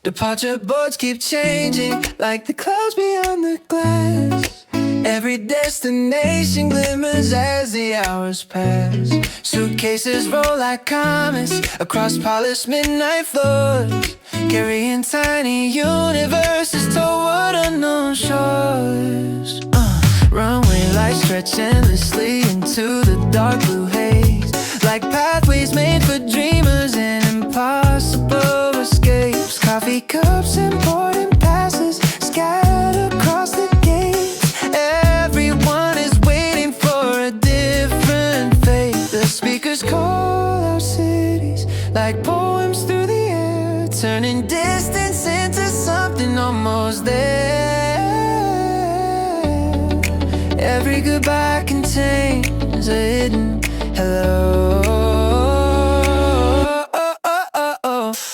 Departure boards keep changing like the clouds beyond the glass. Every destination glimmers as the hours pass. Suitcases roll like comets across polished midnight floors, carrying tiny universes toward unknown shores. Runway lights stretch endlessly into the dark blue haze, like pathways made for dreamers and impossible escapes. Coffee cups and boarding passes scattered across the gates. Everyone is waiting for a different fate. The speakers call our cities like poems through the air, turning distance into something almost there. Every goodbye contains a hidden hello.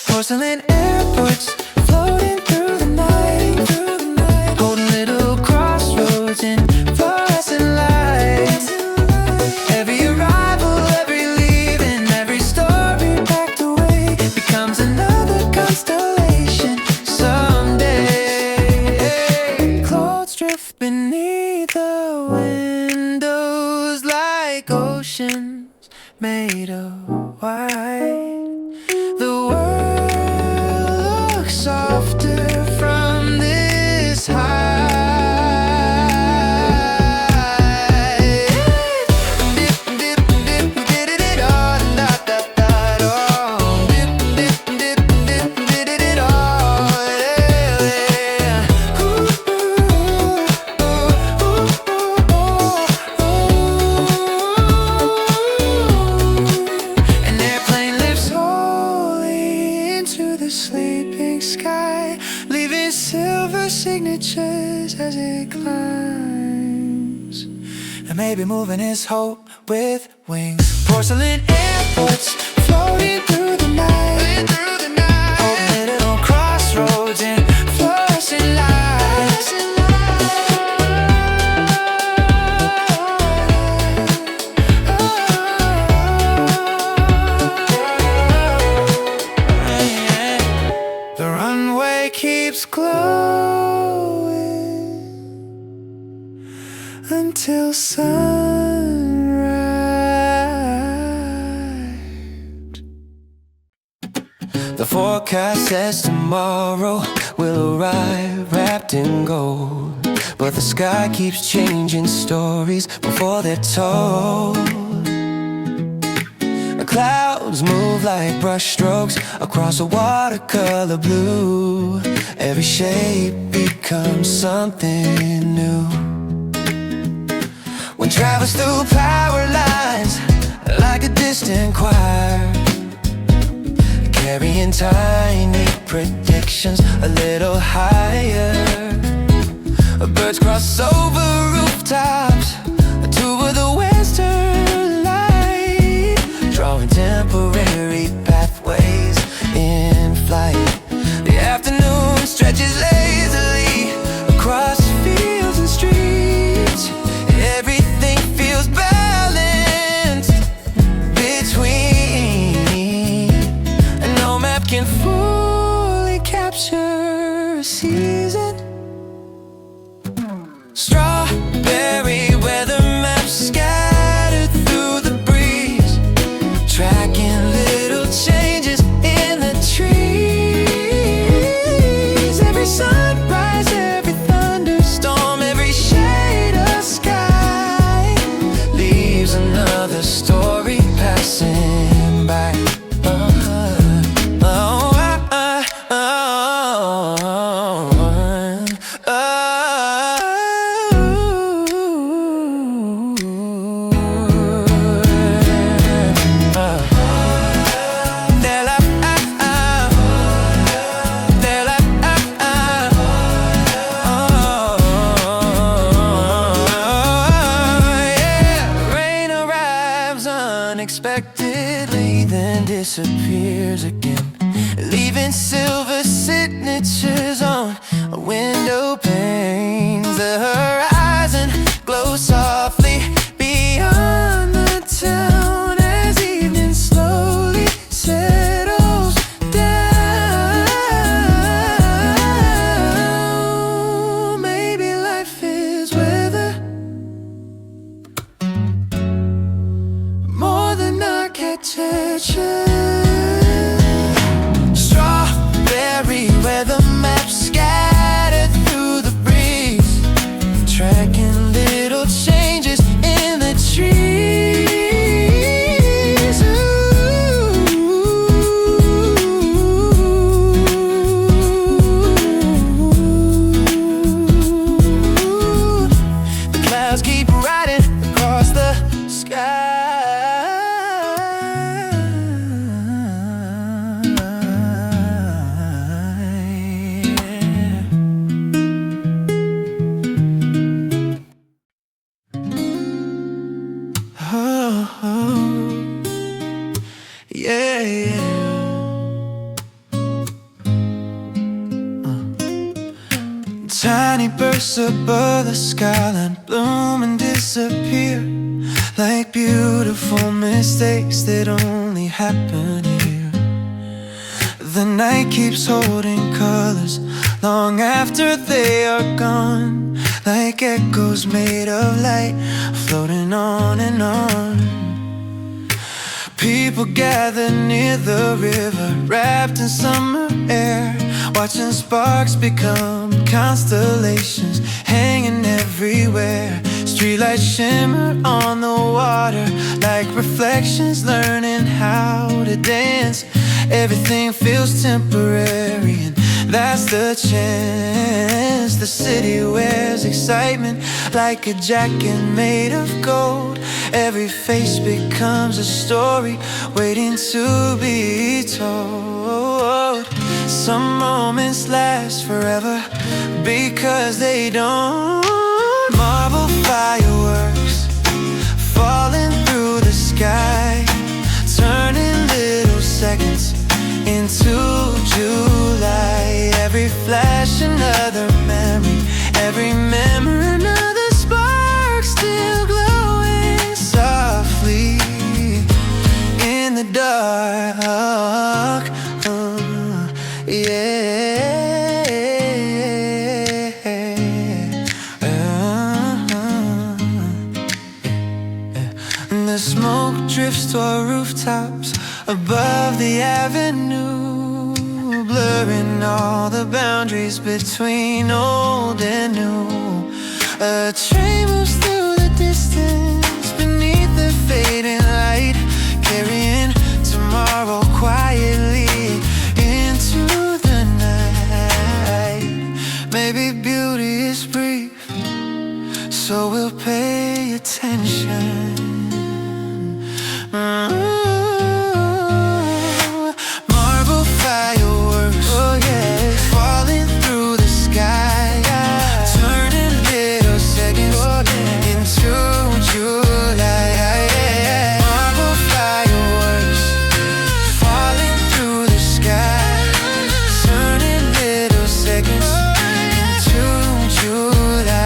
Porcelain airports floating through the night, golden little crossroads in fluorescent lights. Every arrival, every leaving, every story packed away becomes another constellation someday. Clouds drift beneath the windows like oceans made of white. The world looks softer from this height. Dip, dip, dip, did it all, da da da da. Dip, dip, dip, dip, did it all, yeah. Ooh, ooh, ooh. An airplane lifts slowly into the sleeping sky, leaving silver signatures as it climbs. And maybe moving is hope with wings. Porcelain airports floating through the night, open little crossroads in fluorescent lights. The forecast says tomorrow will arrive wrapped in gold, but the sky keeps changing stories before they're told. Clouds move like brush strokes across a watercolor blue. Every shape becomes something new. Wind travels through power lines like a distant choir, carrying tiny predictions a little higher. Birds cross over rooftops to the western light, drawing temporary pathways in flight. The afternoon stretches lazily across fields and streets. Everything feels balanced between, and no map can fully capture a season. Strawberry weather maps scattered through the breeze, tracking little changes in the trees. Every sunrise, every thunderstorm, every shade of sky leaves another story passing by. Unexpectedly, then disappears again, leaving silver signatures on window panes. The horizon glows softly beyond the town as evening slowly settles down. Maybe life is weather, more than architecture. Strawberry weather maps scattered through the breeze, tracking little changes in the trees. Ooh. The clouds keep riding across the sky. Yeah, yeah. Tiny bursts above the skyline bloom and disappear like beautiful mistakes that only happen here. The night keeps holding colors long after they are gone, like echoes made of light floating on and on. People gather near the river, wrapped in summer air, watching sparks become constellations, hanging everywhere. Streetlights shimmer on the water like reflections, learning how to dance. Everything feels temporary, and that's the chance. The city wears excitement like a jacket made of gold. Every face becomes a story waiting to be told. Some moments last forever because they don't. Marble fireworks falling through the sky, turning little seconds into July. Every flash another memory, every memory another spark, still glowing softly in the dark. Yeah. The smoke drifts toward rooftops above the avenue. blurring all the boundaries between old and new. A train moves through the distance beneath the fading light, carrying tomorrow quietly into the night. Maybe beauty is brief, so we'll pay attention. Marble fireworks, oh yeah, falling through the sky, turning little seconds into July. Marble fireworks, falling through the sky, turning little seconds into July.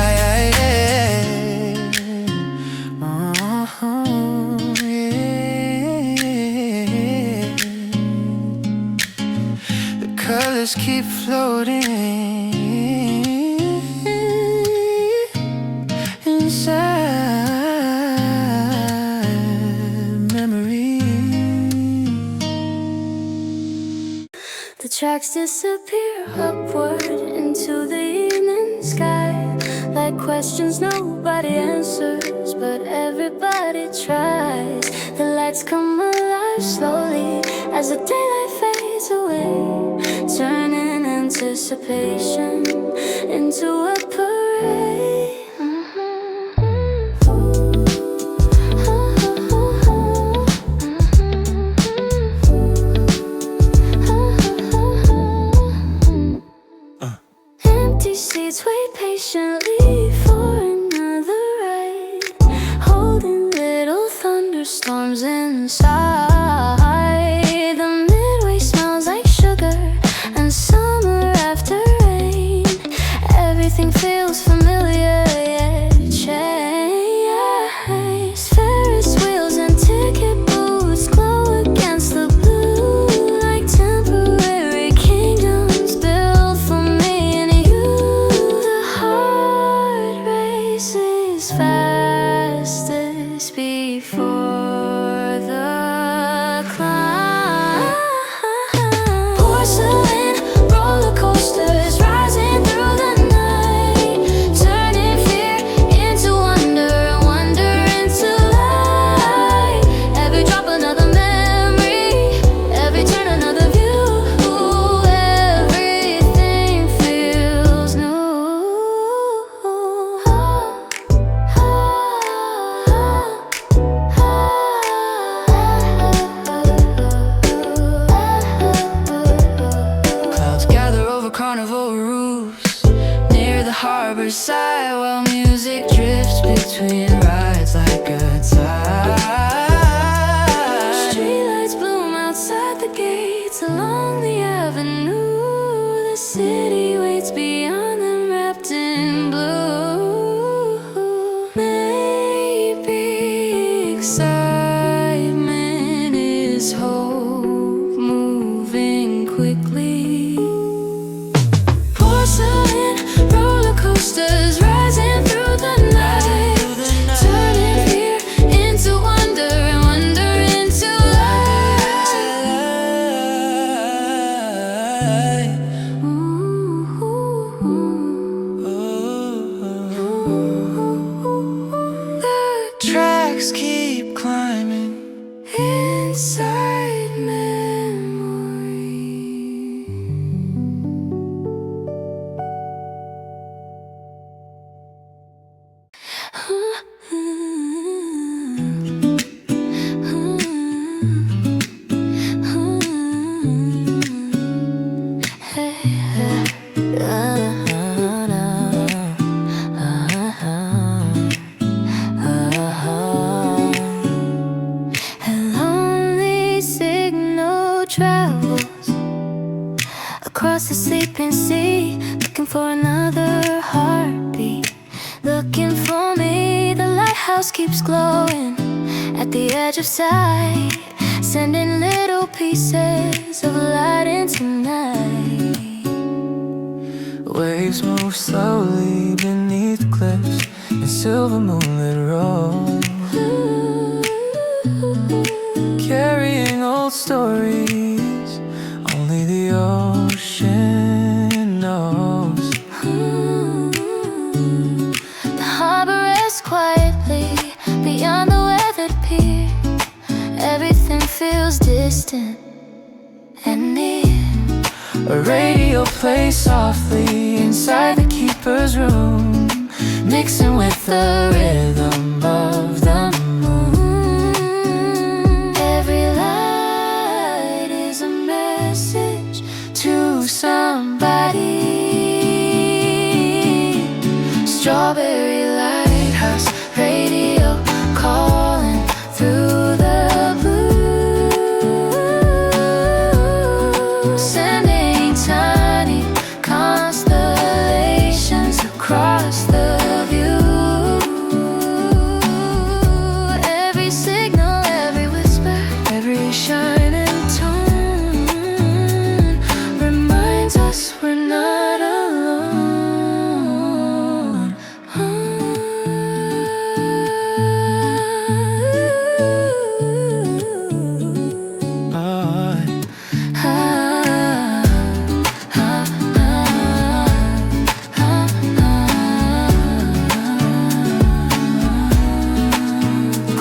The colors keep floating inside memory. The tracks disappear upward into the evening sky, like questions nobody answers, but everybody tries. The lights come alive slowly as the daylight fades away, turning anticipation into a parade. Empty seats wait patiently for another ride, holding little thunderstorms inside. The midway smells like sugar and summer after rain. Everything feels familiar yet changed. Ferris wheels and ticket booths glow against the blue, like temporary kingdoms built for me and you. The heart races fastest before the climb. Porcelain rollercoasters rising through the night, turning fear into wonder and wonder into light. Every drop another memory, every turn another view. Everything feels new. Clouds gather over carnival roofs near the harbor side, while music drifts between rides like a tide. Streetlights bloom outside the gates along the avenue. The city waits beyond them, wrapped in blue. Maybe excitement is hope moving quickly. Porcelain rollercoasters rising through the night, turning fear into wonder and wonder into light. The tracks keep climbing Inside memory. A lonely signal travels across the sleeping sea, looking for another heartbeat, looking for me. The lighthouse keeps glowing at the edge of sight, sending little pieces of light into night. Waves move slowly beneath cliffs in silver moonlit road, carrying old stories only the old distant and near. A radio plays softly inside the keeper's room, mixing with the rhythm of the moon. Every light is a message To somebody. Strawberry lighthouse radio calling through the blue, sending tiny constellations across the view. Every signal, every whisper, Every shining tone reminds us we're not alone.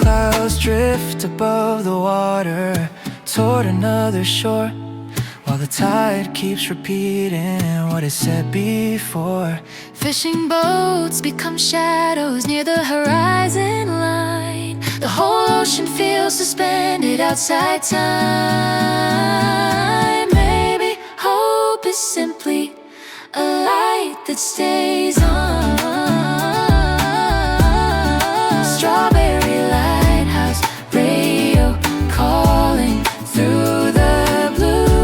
Clouds drift above the water toward another shore, while the tide keeps repeating what it said before. Fishing boats become shadows near the horizon line. The whole ocean feels suspended outside time. Maybe hope is simply a light that stays on. Strawberry lighthouse radio calling through the blue,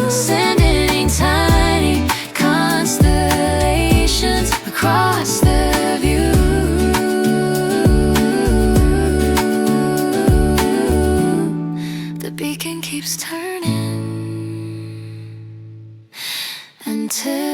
sending tiny constellations across the view. The beacon keeps turning until